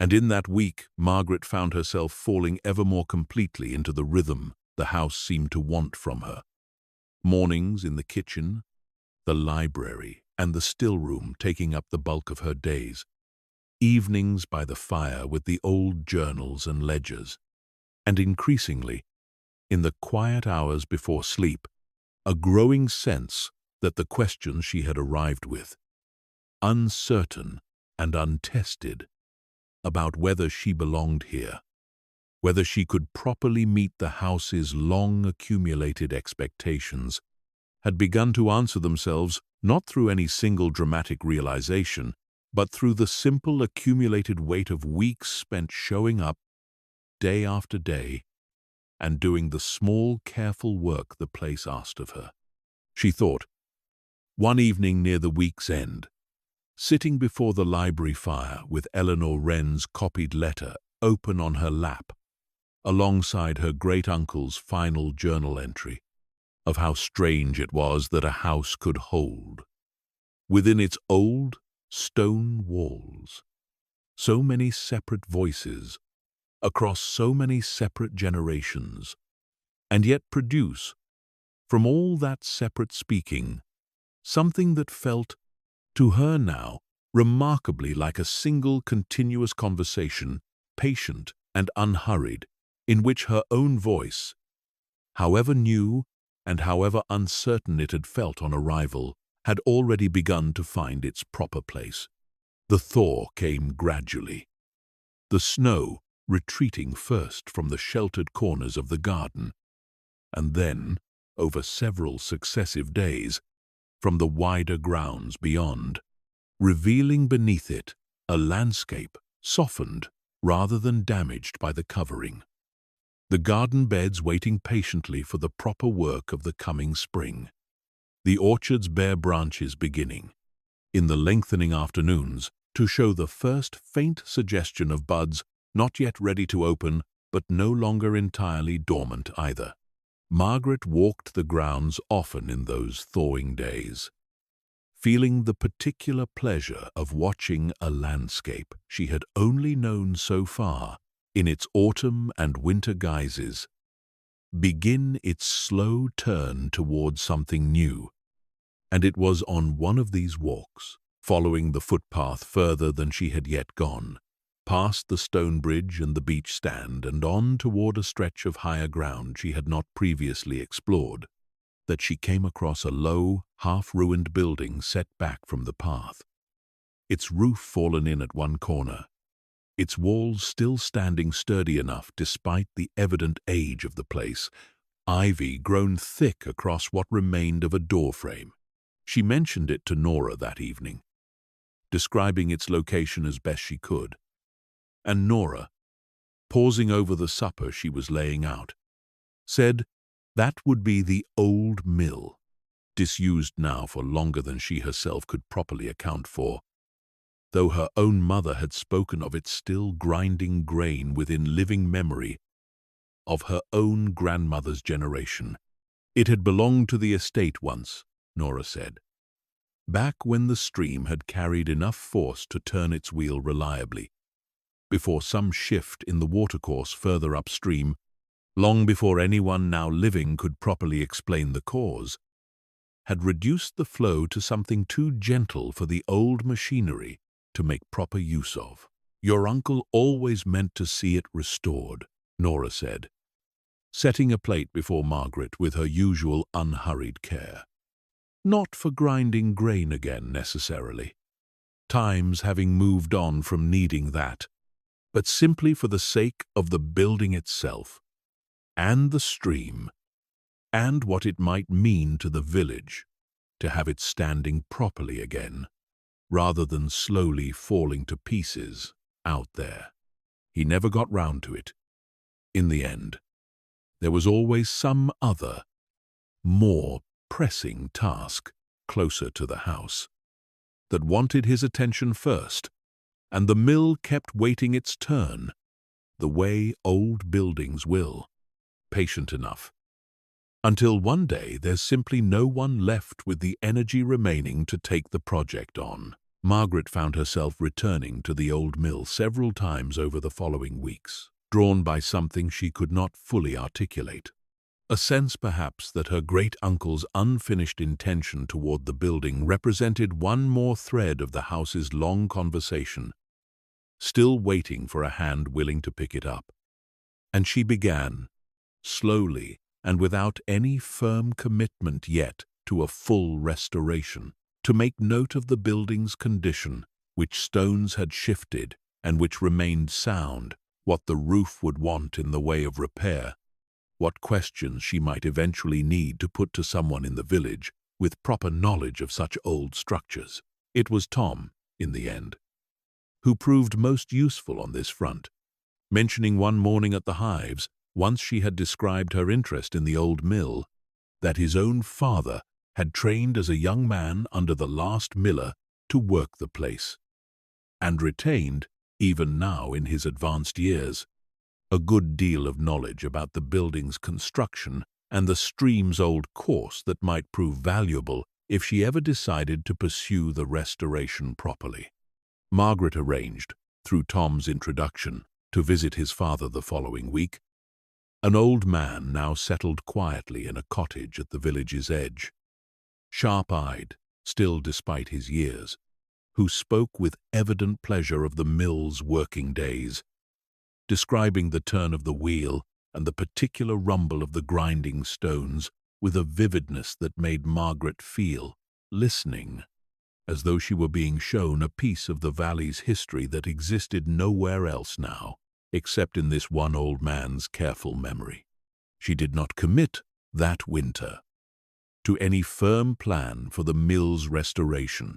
and in that week Margaret found herself falling ever more completely into the rhythm the house seemed to want from her. Mornings in the kitchen, the library, and the still room taking up the bulk of her days. Evenings by the fire with the old journals and ledgers. And increasingly, in the quiet hours before sleep, a growing sense that the questions she had arrived with, uncertain and untested, about whether she belonged here, whether she could properly meet the house's long-accumulated expectations, had begun to answer themselves not through any single dramatic realization, but through the simple accumulated weight of weeks spent showing up day after day and doing the small, careful work the place asked of her. She thought, one evening near the week's end, sitting before the library fire with Eleanor Wren's copied letter open on her lap, alongside her great-uncle's final journal entry, of how strange it was that a house could hold, within its old stone walls, so many separate voices, across so many separate generations, and yet produce, from all that separate speaking, something that felt, to her now, remarkably like a single continuous conversation, patient and unhurried, in which her own voice, however new and however uncertain it had felt on arrival, had already begun to find its proper place. The thaw came gradually, the snow retreating first from the sheltered corners of the garden, and then, over several successive days, from the wider grounds beyond, revealing beneath it a landscape softened rather than damaged by the covering. The garden beds waiting patiently for the proper work of the coming spring. The orchard's bare branches beginning, in the lengthening afternoons, to show the first faint suggestion of buds not yet ready to open, but no longer entirely dormant either. Margaret walked the grounds often in those thawing days, feeling the particular pleasure of watching a landscape she had only known so far in its autumn and winter guises begin its slow turn toward something new. And it was on one of these walks, following the footpath further than she had yet gone, past the stone bridge and the beach stand and on toward a stretch of higher ground she had not previously explored, that she came across a low, half-ruined building set back from the path, its roof fallen in at one corner, its walls still standing sturdy enough despite the evident age of the place, ivy grown thick across what remained of a doorframe. She mentioned it to Nora that evening, describing its location as best she could, and Nora, pausing over the supper she was laying out, said that would be the old mill, disused now for longer than she herself could properly account for, though her own mother had spoken of its still grinding grain within living memory of her own grandmother's generation. It had belonged to the estate once, Nora said, back when the stream had carried enough force to turn its wheel reliably, before some shift in the watercourse further upstream, long before anyone now living could properly explain the cause, had reduced the flow to something too gentle for the old machinery to make proper use of. Your uncle always meant to see it restored, Nora said, setting a plate before Margaret with her usual unhurried care. Not for grinding grain again necessarily, times having moved on from needing that, but simply for the sake of the building itself, and the stream, and what it might mean to the village to have it standing properly again, rather than slowly falling to pieces out there. He never got round to it. In the end, there was always some other, more pressing task closer to the house that wanted his attention first, and the mill kept waiting its turn, the way old buildings will, patient enough, until one day there's simply no one left with the energy remaining to take the project on. Margaret found herself returning to the old mill several times over the following weeks, drawn by something she could not fully articulate. A sense, perhaps, that her great-uncle's unfinished intention toward the building represented one more thread of the house's long conversation, still waiting for a hand willing to pick it up. And she began, slowly and without any firm commitment yet to a full restoration, to make note of the building's condition, which stones had shifted and which remained sound, what the roof would want in the way of repair, what questions she might eventually need to put to someone in the village with proper knowledge of such old structures. It was Tom, in the end, who proved most useful on this front, mentioning one morning at the hives, once she had described her interest in the old mill, that his own father had trained as a young man under the last miller to work the place, and retained, even now in his advanced years, a good deal of knowledge about the building's construction and the stream's old course that might prove valuable if she ever decided to pursue the restoration properly. Margaret arranged, through Tom's introduction, to visit his father the following week, an old man now settled quietly in a cottage at the village's edge, sharp-eyed, still despite his years, who spoke with evident pleasure of the mill's working days, describing the turn of the wheel and the particular rumble of the grinding stones with a vividness that made Margaret feel, listening, as though she were being shown a piece of the valley's history that existed nowhere else now, except in this one old man's careful memory. She did not commit, that winter, to any firm plan for the mill's restoration,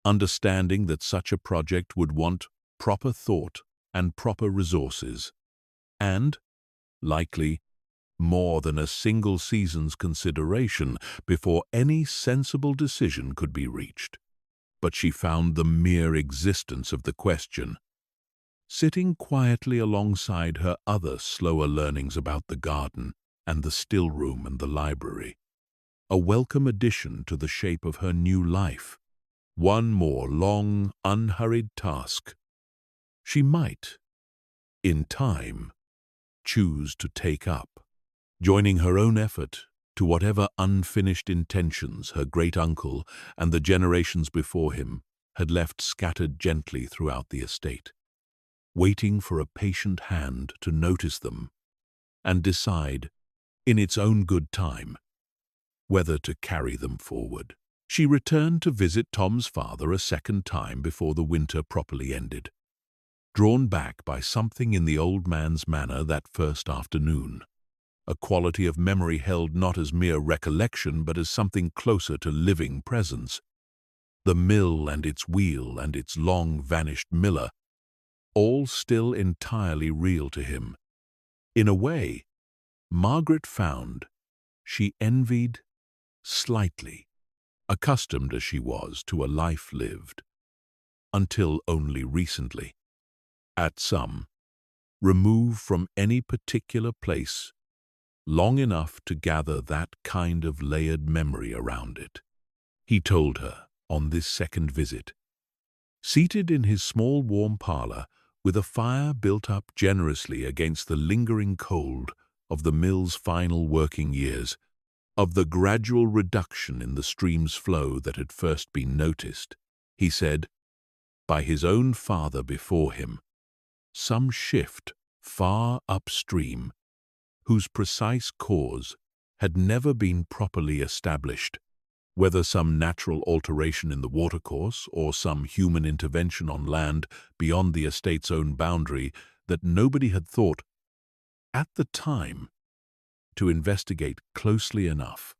understanding that such a project would want proper thought and proper resources, and, likely, more than a single season's consideration before any sensible decision could be reached. But she found the mere existence of the question, sitting quietly alongside her other slower learnings about the garden and the still room and the library, a welcome addition to the shape of her new life, one more long, unhurried task she might, in time, choose to take up, joining her own effort to whatever unfinished intentions her great-uncle and the generations before him had left scattered gently throughout the estate, waiting for a patient hand to notice them and decide, in its own good time, whether to carry them forward. She returned to visit Tom's father a second time before the winter properly ended, drawn back by something in the old man's manner that first afternoon, a quality of memory held not as mere recollection but as something closer to living presence. The mill and its wheel and its long-vanished miller, all still entirely real to him. In a way, Margaret found she envied slightly, accustomed as she was to a life lived, until only recently, at some, removed from any particular place, long enough to gather that kind of layered memory around it. He told her on this second visit, seated in his small warm parlor with a fire built up generously against the lingering cold of the mill's final working years, of the gradual reduction in the stream's flow that had first been noticed, he said, by his own father before him, some shift far upstream, whose precise cause had never been properly established, whether some natural alteration in the watercourse or some human intervention on land beyond the estate's own boundary that nobody had thought, at the time, to investigate closely enough.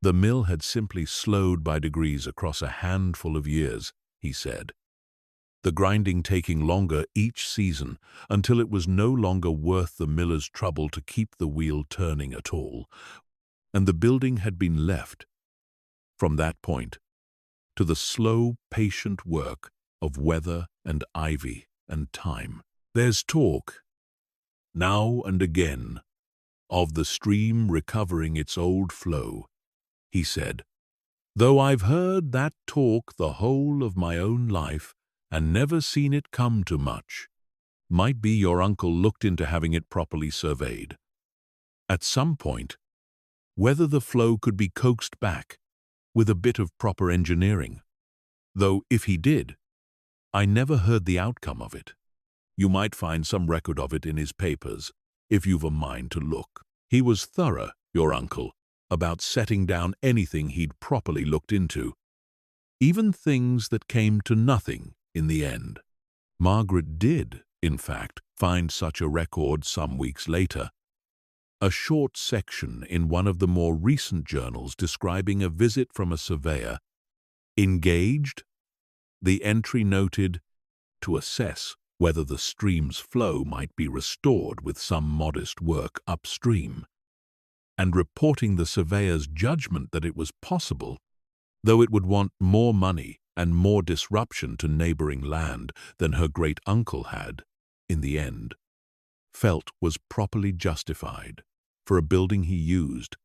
The mill had simply slowed by degrees across a handful of years, he said, the grinding taking longer each season until it was no longer worth the miller's trouble to keep the wheel turning at all, and the building had been left, from that point, to the slow, patient work of weather and ivy and time. There's talk, now and again, of the stream recovering its old flow, he said, though I've heard that talk the whole of my own life and never seen it come to much. Might be your uncle looked into having it properly surveyed. At some point, whether the flow could be coaxed back with a bit of proper engineering, though if he did, I never heard the outcome of it. You might find some record of it in his papers, if you've a mind to look. He was thorough, your uncle, about setting down anything he'd properly looked into, even things that came to nothing in the end. Margaret did, in fact, find such a record some weeks later. A short section in one of the more recent journals describing a visit from a surveyor. Engaged, the entry noted, to assess whether the stream's flow might be restored with some modest work upstream, and reporting the surveyor's judgment that it was possible, though it would want more money and more disruption to neighboring land than her great-uncle had, in the end, felt was properly justified for a building he used,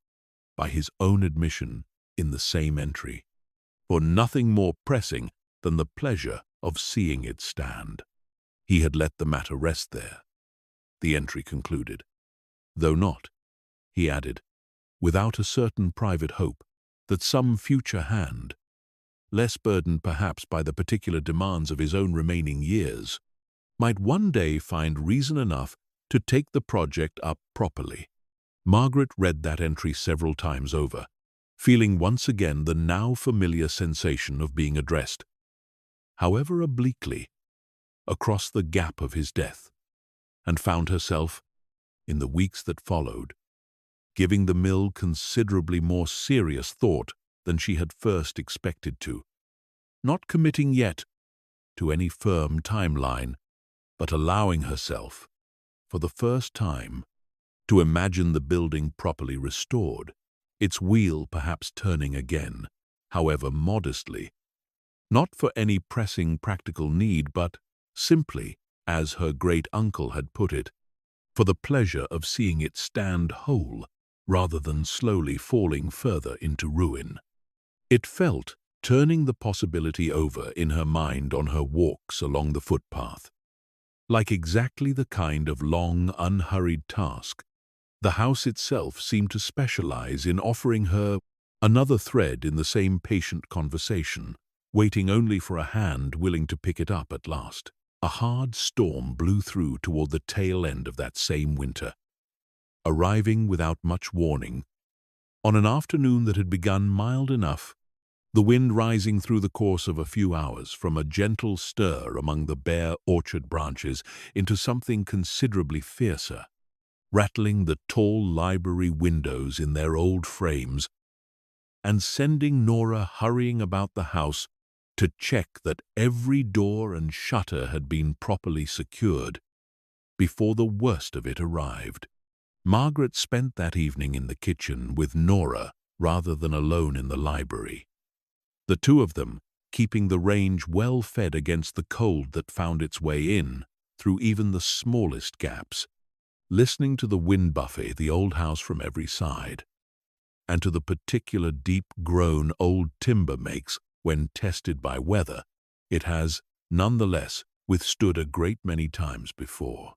by his own admission in the same entry, for nothing more pressing than the pleasure of seeing it stand. He had let the matter rest there, the entry concluded, though not, he added, without a certain private hope that some future hand, less burdened perhaps by the particular demands of his own remaining years, might one day find reason enough to take the project up properly. Margaret read that entry several times over, feeling once again the now familiar sensation of being addressed, however obliquely, across the gap of his death, and found herself, in the weeks that followed, giving the mill considerably more serious thought than she had first expected to, not committing yet to any firm timeline, but allowing herself, for the first time, to imagine the building properly restored, its wheel perhaps turning again, however modestly, not for any pressing practical need, but simply, as her great-uncle had put it, for the pleasure of seeing it stand whole rather than slowly falling further into ruin. It felt turning the possibility over in her mind on her walks along the footpath, like exactly the kind of long, unhurried task. The house itself seemed to specialize in offering her another thread in the same patient conversation, waiting only for a hand willing to pick it up at last. A hard storm blew through toward the tail end of that same winter, arriving without much warning, on an afternoon that had begun mild enough, the wind rising through the course of a few hours from a gentle stir among the bare orchard branches into something considerably fiercer, rattling the tall library windows in their old frames, and sending Nora hurrying about the house to check that every door and shutter had been properly secured before the worst of it arrived. Margaret spent that evening in the kitchen with Nora rather than alone in the library. The two of them keeping the range well fed against the cold that found its way in through even the smallest gaps, listening to the wind buffet the old house from every side, and to the particular deep groan old timber makes when tested by weather, it has, nonetheless, withstood a great many times before.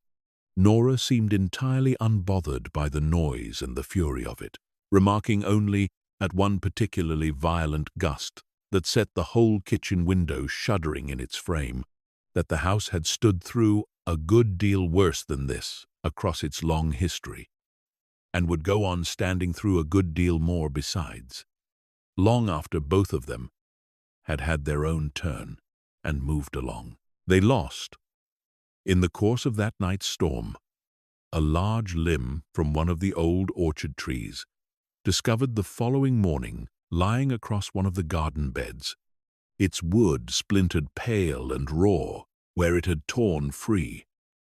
Nora seemed entirely unbothered by the noise and the fury of it, remarking only at one particularly violent gust that set the whole kitchen window shuddering in its frame, that the house had stood through a good deal worse than this across its long history, and would go on standing through a good deal more besides, long after both of them had had their own turn and moved along. They lost, in the course of that night's storm, a large limb from one of the old orchard trees, discovered the following morning lying across one of the garden beds, its wood splintered pale and raw where it had torn free,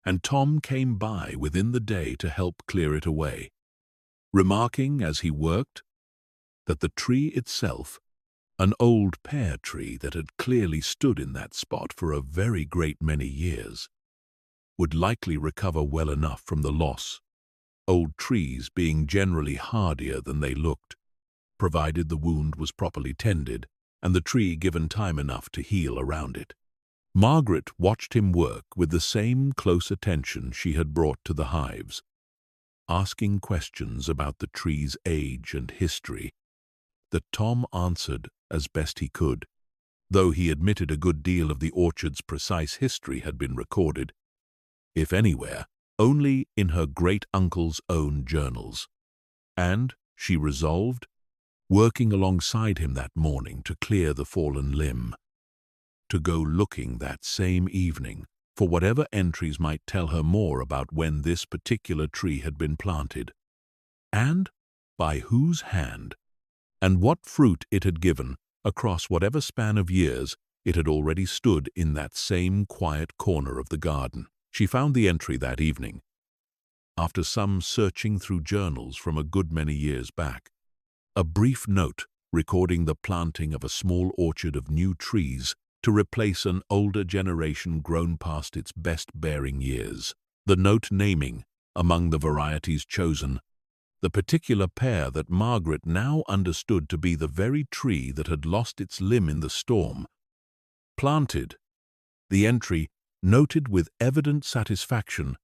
and Tom came by within the day to help clear it away, remarking as he worked that the tree itself, an old pear tree that had clearly stood in that spot for a very great many years, would likely recover well enough from the loss, old trees being generally hardier than they looked, provided the wound was properly tended and the tree given time enough to heal around it. Margaret watched him work with the same close attention she had brought to the hives, asking questions about the tree's age and history that Tom answered as best he could, though he admitted a good deal of the orchard's precise history had been recorded, if anywhere, only in her great-uncle's own journals. And, she resolved, working alongside him that morning to clear the fallen limb, to go looking that same evening for whatever entries might tell her more about when this particular tree had been planted, and by whose hand, and what fruit it had given across whatever span of years it had already stood in that same quiet corner of the garden. She found the entry that evening, after some searching through journals from a good many years back, a brief note recording the planting of a small orchard of new trees to replace an older generation grown past its best-bearing years, the note naming, among the varieties chosen, the particular pear that Margaret now understood to be the very tree that had lost its limb in the storm. Planted, the entry noted with evident satisfaction,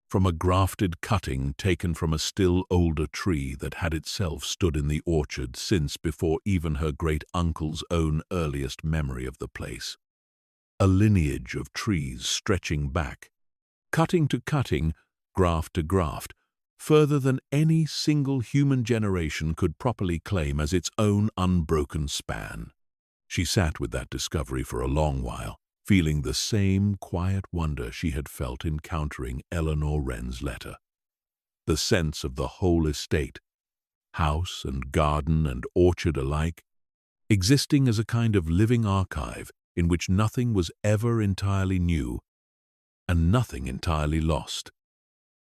from a grafted cutting taken from a still older tree that had itself stood in the orchard since before even her great-uncle's own earliest memory of the place. A lineage of trees stretching back, cutting to cutting, graft to graft, further than any single human generation could properly claim as its own unbroken span. She sat with that discovery for a long while, feeling the same quiet wonder she had felt encountering Eleanor Wren's letter. The sense of the whole estate, house and garden and orchard alike, existing as a kind of living archive in which nothing was ever entirely new and nothing entirely lost.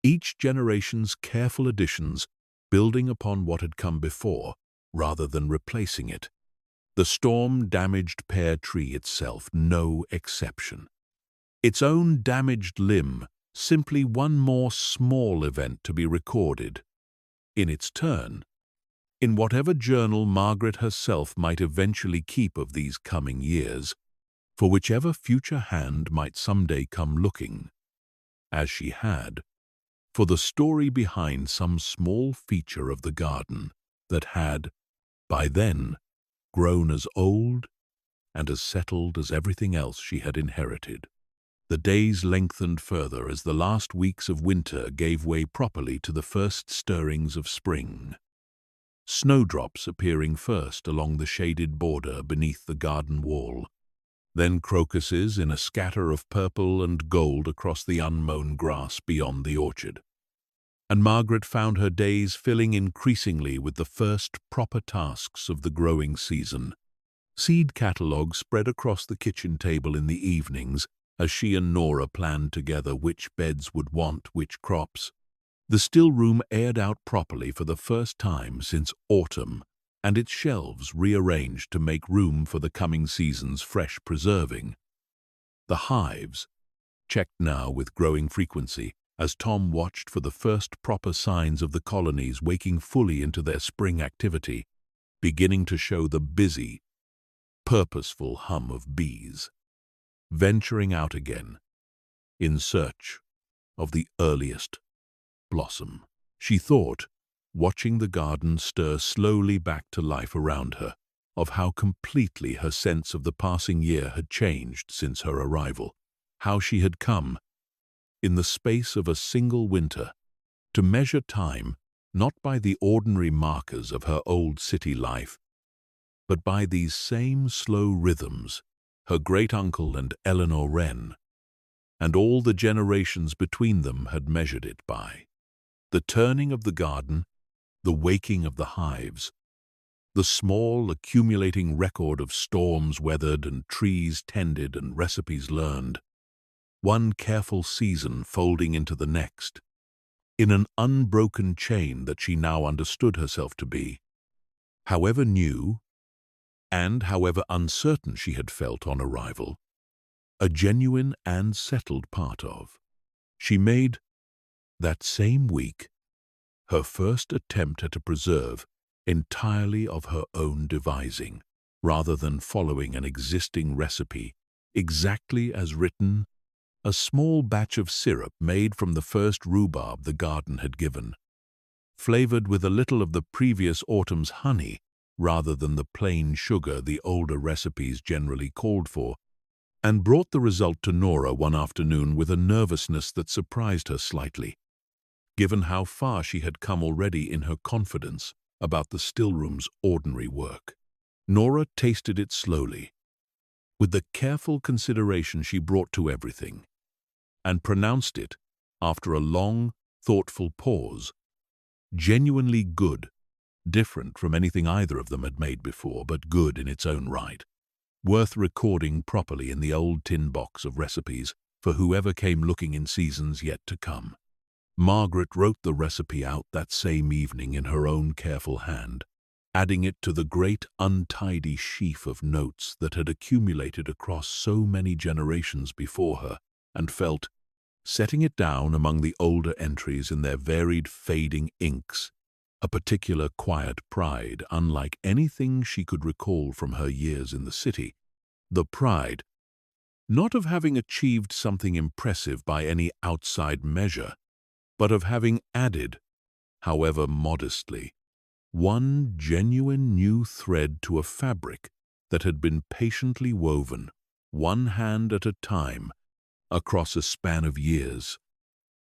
Each generation's careful additions building upon what had come before rather than replacing it. The storm-damaged pear tree itself no exception. Its own damaged limb simply one more small event to be recorded, in its turn, in whatever journal Margaret herself might eventually keep of these coming years, for whichever future hand might someday come looking, as she had, for the story behind some small feature of the garden that had, by then, grown as old and as settled as everything else she had inherited. The days lengthened further as the last weeks of winter gave way properly to the first stirrings of spring, snowdrops appearing first along the shaded border beneath the garden wall, then crocuses in a scatter of purple and gold across the unmown grass beyond the orchard. And Margaret found her days filling increasingly with the first proper tasks of the growing season. Seed catalogues spread across the kitchen table in the evenings as she and Nora planned together which beds would want which crops. The still room aired out properly for the first time since autumn and its shelves rearranged to make room for the coming season's fresh preserving. The hives, checked now with growing frequency, as Tom watched for the first proper signs of the colonies waking fully into their spring activity, beginning to show the busy, purposeful hum of bees, venturing out again, in search of the earliest blossom. She thought, watching the garden stir slowly back to life around her, of how completely her sense of the passing year had changed since her arrival, how she had come, in the space of a single winter, to measure time not by the ordinary markers of her old city life, but by these same slow rhythms her great-uncle and Eleanor Wren, and all the generations between them had measured it by. The turning of the garden, the waking of the hives, the small accumulating record of storms weathered and trees tended and recipes learned, one careful season folding into the next, in an unbroken chain that she now understood herself to be, however new and however uncertain she had felt on arrival, a genuine and settled part of. She made, that same week, her first attempt at a preserve entirely of her own devising, rather than following an existing recipe exactly as written, a small batch of syrup made from the first rhubarb the garden had given, flavored with a little of the previous autumn's honey rather than the plain sugar the older recipes generally called for, and brought the result to Nora one afternoon with a nervousness that surprised her slightly, given how far she had come already in her confidence about the stillroom's ordinary work. Nora tasted it slowly, with the careful consideration she brought to everything, and pronounced it, after a long, thoughtful pause, genuinely good, different from anything either of them had made before, but good in its own right, worth recording properly in the old tin box of recipes for whoever came looking in seasons yet to come. Margaret wrote the recipe out that same evening in her own careful hand, adding it to the great untidy sheaf of notes that had accumulated across so many generations before her, and felt, setting it down among the older entries in their varied fading inks, a particular quiet pride unlike anything she could recall from her years in the city, the pride, not of having achieved something impressive by any outside measure, but of having added, however modestly, one genuine new thread to a fabric that had been patiently woven, one hand at a time, across a span of years,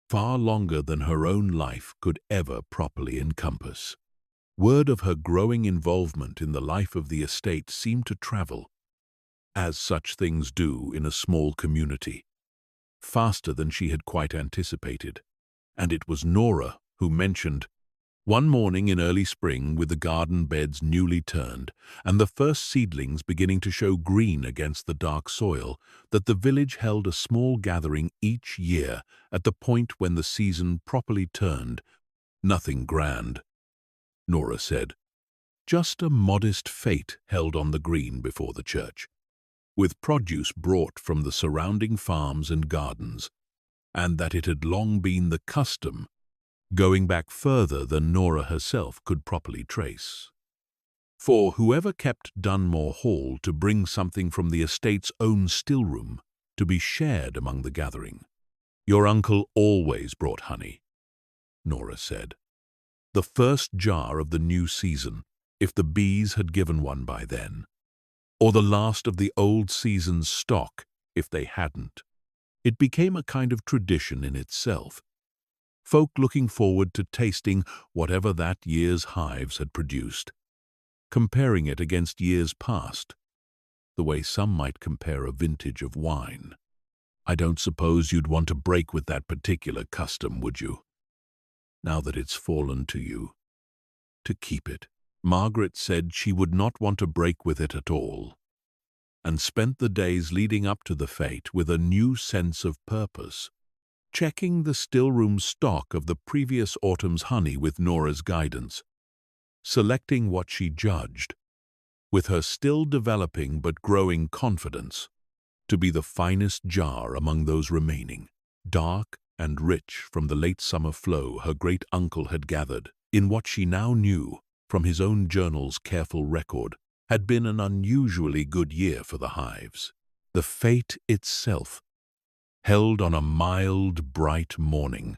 far longer than her own life could ever properly encompass. Word of her growing involvement in the life of the estate seemed to travel, as such things do in a small community, faster than she had quite anticipated, and it was Nora who mentioned, one morning in early spring, with the garden beds newly turned and the first seedlings beginning to show green against the dark soil, that the village held a small gathering each year at the point when the season properly turned. Nothing grand, Nora said, just a modest fete held on the green before the church, with produce brought from the surrounding farms and gardens, and that it had long been the custom, going back further than Nora herself could properly trace, for whoever kept Dunmore Hall to bring something from the estate's own stillroom to be shared among the gathering. Your uncle always brought honey, Nora said. The first jar of the new season, if the bees had given one by then, or the last of the old season's stock, if they hadn't. It became a kind of tradition in itself, folk looking forward to tasting whatever that year's hives had produced, comparing it against years past, the way some might compare a vintage of wine. I don't suppose you'd want to break with that particular custom, would you? Now that it's fallen to you to keep it. Margaret said she would not want to break with it at all, and spent the days leading up to the fete with a new sense of purpose, checking the stillroom stock of the previous autumn's honey with Nora's guidance, selecting what she judged, with her still developing but growing confidence, to be the finest jar among those remaining, dark and rich from the late summer flow her great-uncle had gathered, in what she now knew, from his own journal's careful record, had been an unusually good year for the hives. The fate itself, held on a mild, bright morning,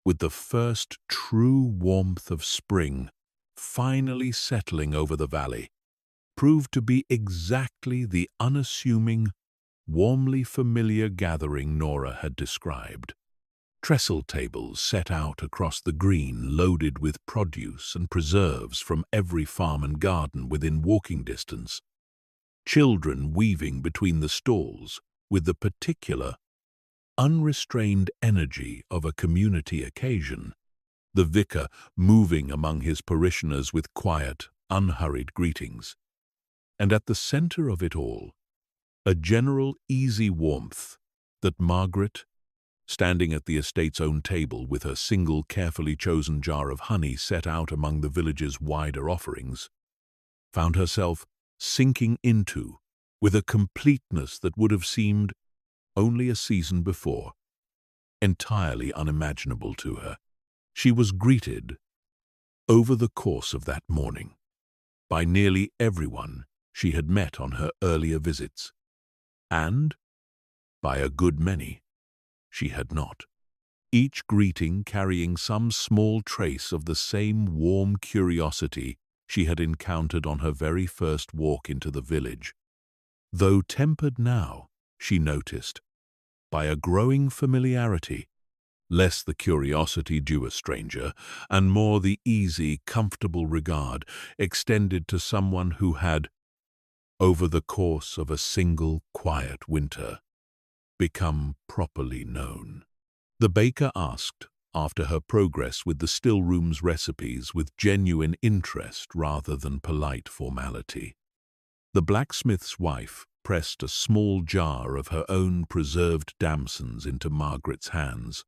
with the first true warmth of spring finally settling over the valley, proved to be exactly the unassuming, warmly familiar gathering Nora had described. Trestle tables set out across the green loaded with produce and preserves from every farm and garden within walking distance. Children weaving between the stalls with the particular, unrestrained energy of a community occasion. The vicar moving among his parishioners with quiet, unhurried greetings. And at the center of it all, a general easy warmth that Margaret, standing at the estate's own table with her single carefully chosen jar of honey set out among the village's wider offerings, found herself sinking into with a completeness that would have seemed, only a season before, entirely unimaginable to her. She was greeted, over the course of that morning, by nearly everyone she had met on her earlier visits, and by a good many she had not, each greeting carrying some small trace of the same warm curiosity she had encountered on her very first walk into the village, though tempered now, she noticed, by a growing familiarity, less the curiosity due a stranger, and more the easy, comfortable regard extended to someone who had, over the course of a single quiet winter, become properly known. The baker asked after her progress with the still-room's recipes with genuine interest rather than polite formality. The blacksmith's wife pressed a small jar of her own preserved damsons into Margaret's hands,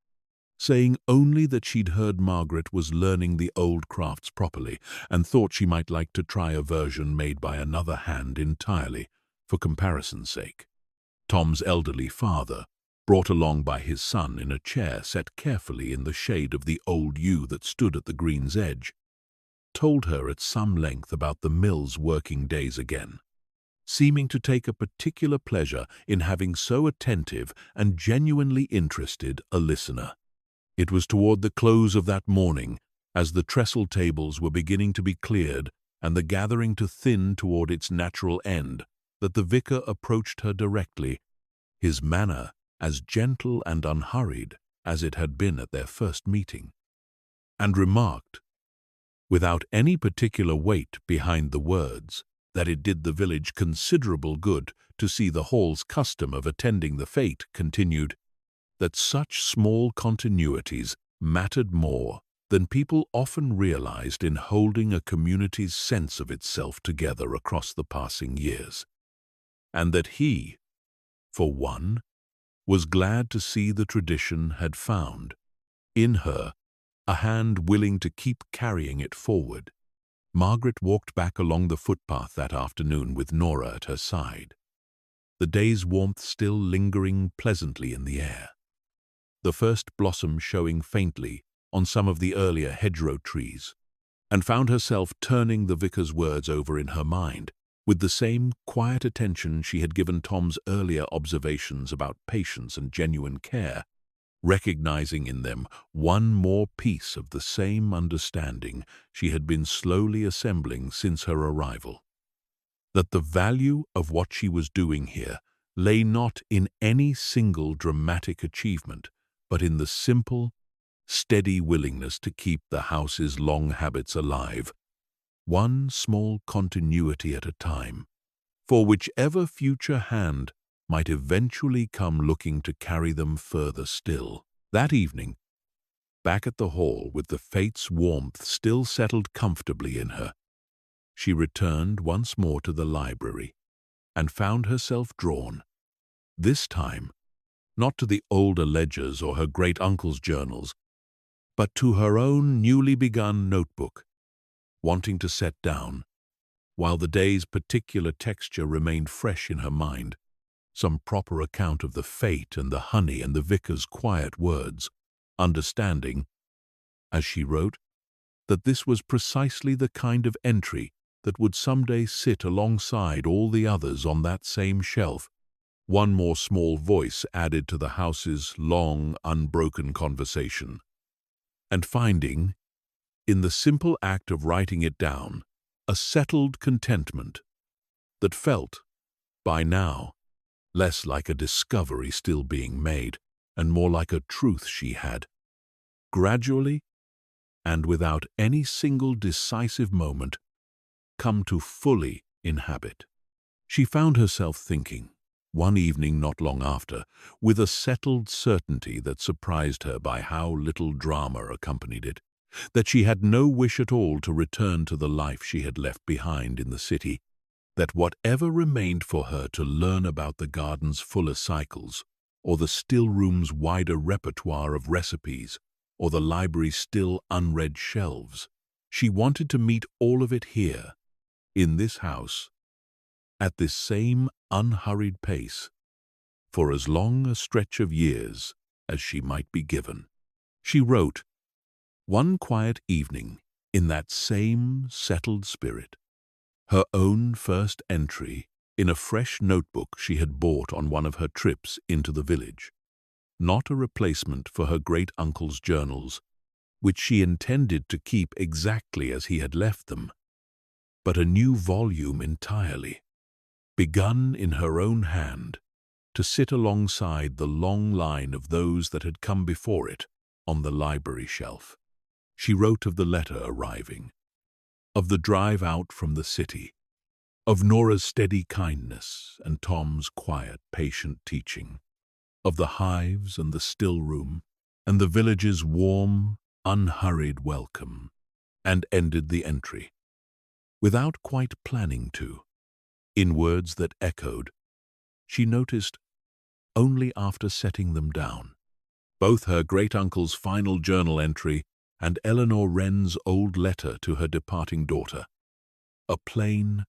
saying only that she'd heard Margaret was learning the old crafts properly and thought she might like to try a version made by another hand entirely, for comparison's sake. Tom's elderly father, brought along by his son in a chair set carefully in the shade of the old yew that stood at the green's edge, told her at some length about the mill's working days again, seeming to take a particular pleasure in having so attentive and genuinely interested a listener. It was toward the close of that morning, as the trestle tables were beginning to be cleared and the gathering to thin toward its natural end, that the vicar approached her directly, his manner as gentle and unhurried as it had been at their first meeting, and remarked, without any particular weight behind the words, that it did the village considerable good to see the hall's custom of attending the fete continued, that such small continuities mattered more than people often realized in holding a community's sense of itself together across the passing years, and that he, for one, was glad to see the tradition had found, in her, a hand willing to keep carrying it forward. Margaret walked back along the footpath that afternoon with Nora at her side, the day's warmth still lingering pleasantly in the air, the first blossom showing faintly on some of the earlier hedgerow trees, and found herself turning the vicar's words over in her mind with the same quiet attention she had given Tom's earlier observations about patience and genuine care, recognizing in them one more piece of the same understanding she had been slowly assembling since her arrival, that the value of what she was doing here lay not in any single dramatic achievement, but in the simple, steady willingness to keep the house's long habits alive, one small continuity at a time, for whichever future hand might eventually come looking to carry them further still. That evening, back at the hall with the fate's warmth still settled comfortably in her, she returned once more to the library and found herself drawn, this time, not to the older ledgers or her great-uncle's journals, but to her own newly begun notebook, wanting to set down, while the day's particular texture remained fresh in her mind, some proper account of the fate and the honey and the vicar's quiet words, understanding, as she wrote, that this was precisely the kind of entry that would someday sit alongside all the others on that same shelf. One more small voice added to the house's long, unbroken conversation. And finding, in the simple act of writing it down, a settled contentment that felt, by now, less like a discovery still being made and more like a truth she had, gradually, and without any single decisive moment, come to fully inhabit. She found herself thinking, one evening not long after, with a settled certainty that surprised her by how little drama accompanied it, that she had no wish at all to return to the life she had left behind in the city, that whatever remained for her to learn about the garden's fuller cycles, or the still room's wider repertoire of recipes, or the library's still unread shelves, she wanted to meet all of it here, in this house, at this same unhurried pace, for as long a stretch of years as she might be given. She wrote, one quiet evening, in that same settled spirit, her own first entry in a fresh notebook she had bought on one of her trips into the village, not a replacement for her great-uncle's journals, which she intended to keep exactly as he had left them, but a new volume entirely, begun in her own hand, to sit alongside the long line of those that had come before it on the library shelf. She wrote of the letter arriving, of the drive out from the city, of Nora's steady kindness and Tom's quiet, patient teaching, of the hives and the still room and the village's warm, unhurried welcome, and ended the entry, without quite planning to, in words that echoed, she noticed only after setting them down, both her great-uncle's final journal entry and Eleanor Wren's old letter to her departing daughter, a plain,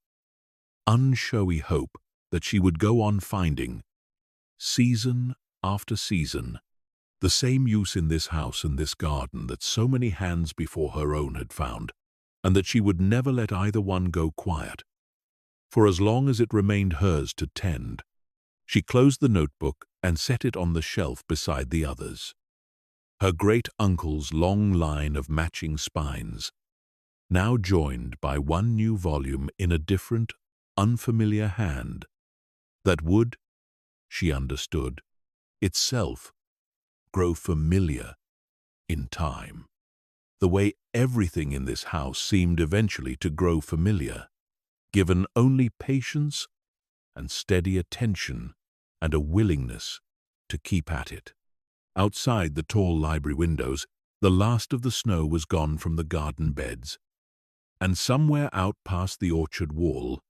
unshowy hope that she would go on finding, season after season, the same use in this house and this garden that so many hands before her own had found, and that she would never let either one go quiet. For as long as it remained hers to tend, she closed the notebook and set it on the shelf beside the others. Her great-uncle's long line of matching spines, now joined by one new volume in a different, unfamiliar hand, that would, she understood, itself grow familiar in time, the way everything in this house seemed eventually to grow familiar, given only patience and steady attention and a willingness to keep at it. Outside the tall library windows, the last of the snow was gone from the garden beds, and somewhere out past the orchard wall,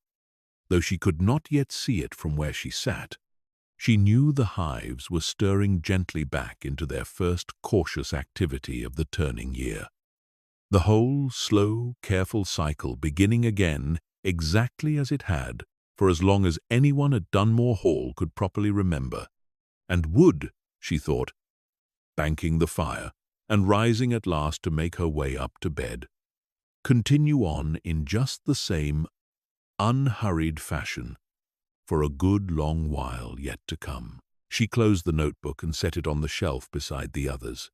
though she could not yet see it from where she sat, she knew the hives were stirring gently back into their first cautious activity of the turning year. The whole slow, careful cycle beginning again exactly as it had for as long as anyone at Dunmore Hall could properly remember, and would, she thought, banking the fire and rising at last to make her way up to bed, continue on in just the same unhurried fashion for a good long while yet to come. She closed the notebook and set it on the shelf beside the others.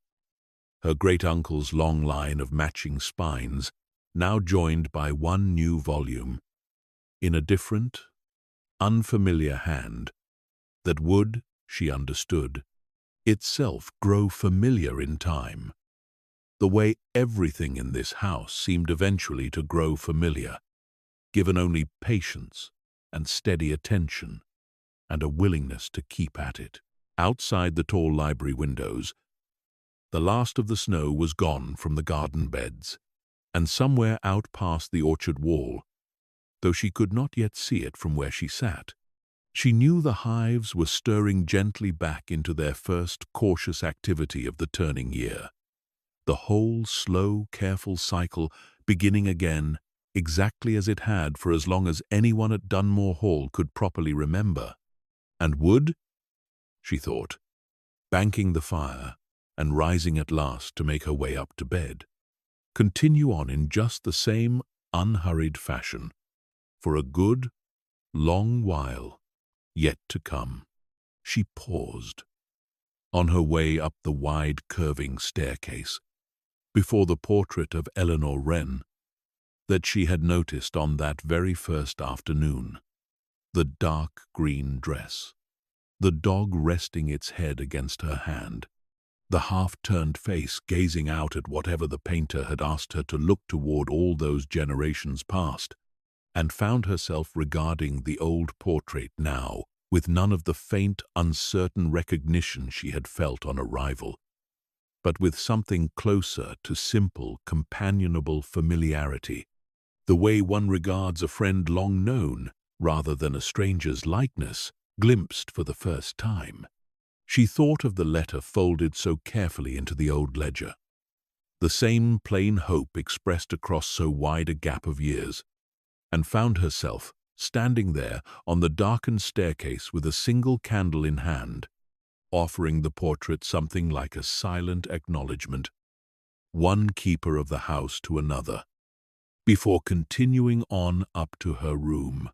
Her great-uncle's long line of matching spines, now joined by one new volume, in a different, unfamiliar hand, that would, she understood, itself grow familiar in time, the way everything in this house seemed eventually to grow familiar, given only patience and steady attention and a willingness to keep at it. Outside the tall library windows, the last of the snow was gone from the garden beds, and somewhere out past the orchard wall, though she could not yet see it from where she sat, she knew the hives were stirring gently back into their first cautious activity of the turning year, the whole slow, careful cycle beginning again exactly as it had for as long as anyone at Dunmore Hall could properly remember. And would, she thought, banking the fire and rising at last to make her way up to bed, continue on in just the same unhurried fashion for a good, long while yet to come. She paused on her way up the wide curving staircase before the portrait of Eleanor Wren that she had noticed on that very first afternoon, the dark green dress, the dog resting its head against her hand, the half-turned face gazing out at whatever the painter had asked her to look toward all those generations past, and found herself regarding the old portrait now with none of the faint, uncertain recognition she had felt on arrival, but with something closer to simple, companionable familiarity, the way one regards a friend long known rather than a stranger's likeness glimpsed for the first time. She thought of the letter folded so carefully into the old ledger, the same plain hope expressed across so wide a gap of years, and found herself standing there on the darkened staircase with a single candle in hand, offering the portrait something like a silent acknowledgement, one keeper of the house to another, before continuing on up to her room.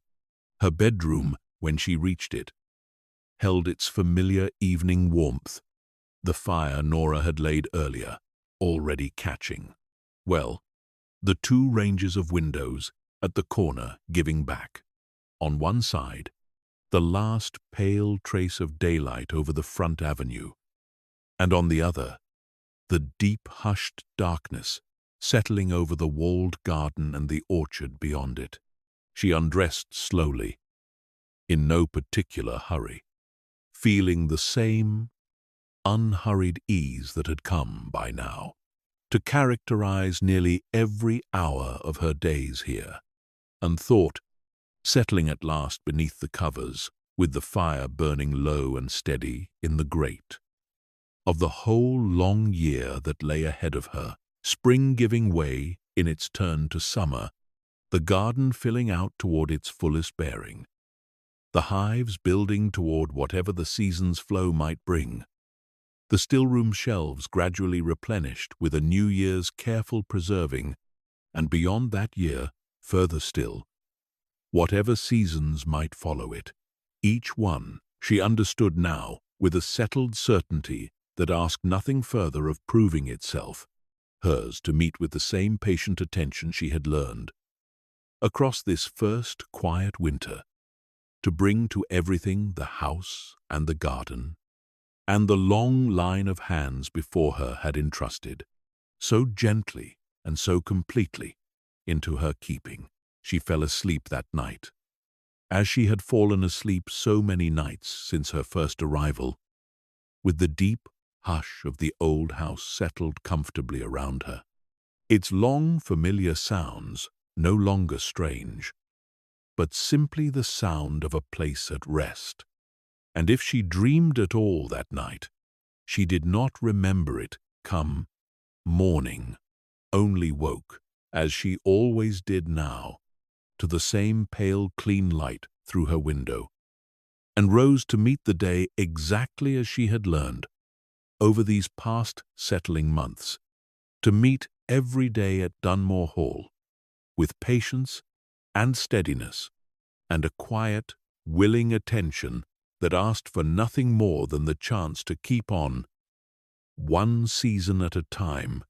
Her bedroom, when she reached it, held its familiar evening warmth, the fire Nora had laid earlier, already catching. Well, the two ranges of windows at the corner giving back. On one side, the last pale trace of daylight over the front avenue, and on the other, the deep hushed darkness settling over the walled garden and the orchard beyond it. She undressed slowly, in no particular hurry, feeling the same unhurried ease that had come by now to characterize nearly every hour of her days here, and thought, settling at last beneath the covers, with the fire burning low and steady in the grate, of the whole long year that lay ahead of her, spring giving way in its turn to summer, the garden filling out toward its fullest bearing, the hives building toward whatever the season's flow might bring, the still-room shelves gradually replenished with a new year's careful preserving, and beyond that year, further still, whatever seasons might follow it, each one, she understood now, with a settled certainty that asked nothing further of proving itself, hers to meet with the same patient attention she had learned, across this first quiet winter, to bring to everything the house and the garden, and the long line of hands before her had entrusted, so gently and so completely, into her keeping. She fell asleep that night, as she had fallen asleep so many nights since her first arrival, with the deep hush of the old house settled comfortably around her, its long familiar sounds no longer strange, but simply the sound of a place at rest. And if she dreamed at all that night, she did not remember it come morning, only woke, as she always did now, to the same pale clean light through her window, and rose to meet the day exactly as she had learned, over these past settling months, to meet every day at Dunmore Hall, with patience and steadiness, and a quiet, willing attention that asked for nothing more than the chance to keep on, one season at a time,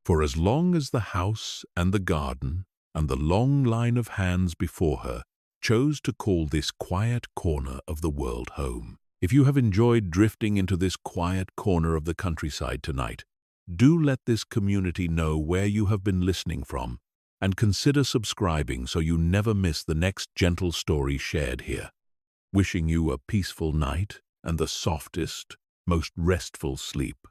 for as long as the house and the garden and the long line of hands before her chose to call this quiet corner of the world home. If you have enjoyed drifting into this quiet corner of the countryside tonight, do let this community know where you have been listening from, and consider subscribing so you never miss the next gentle story shared here. Wishing you a peaceful night and the softest, most restful sleep.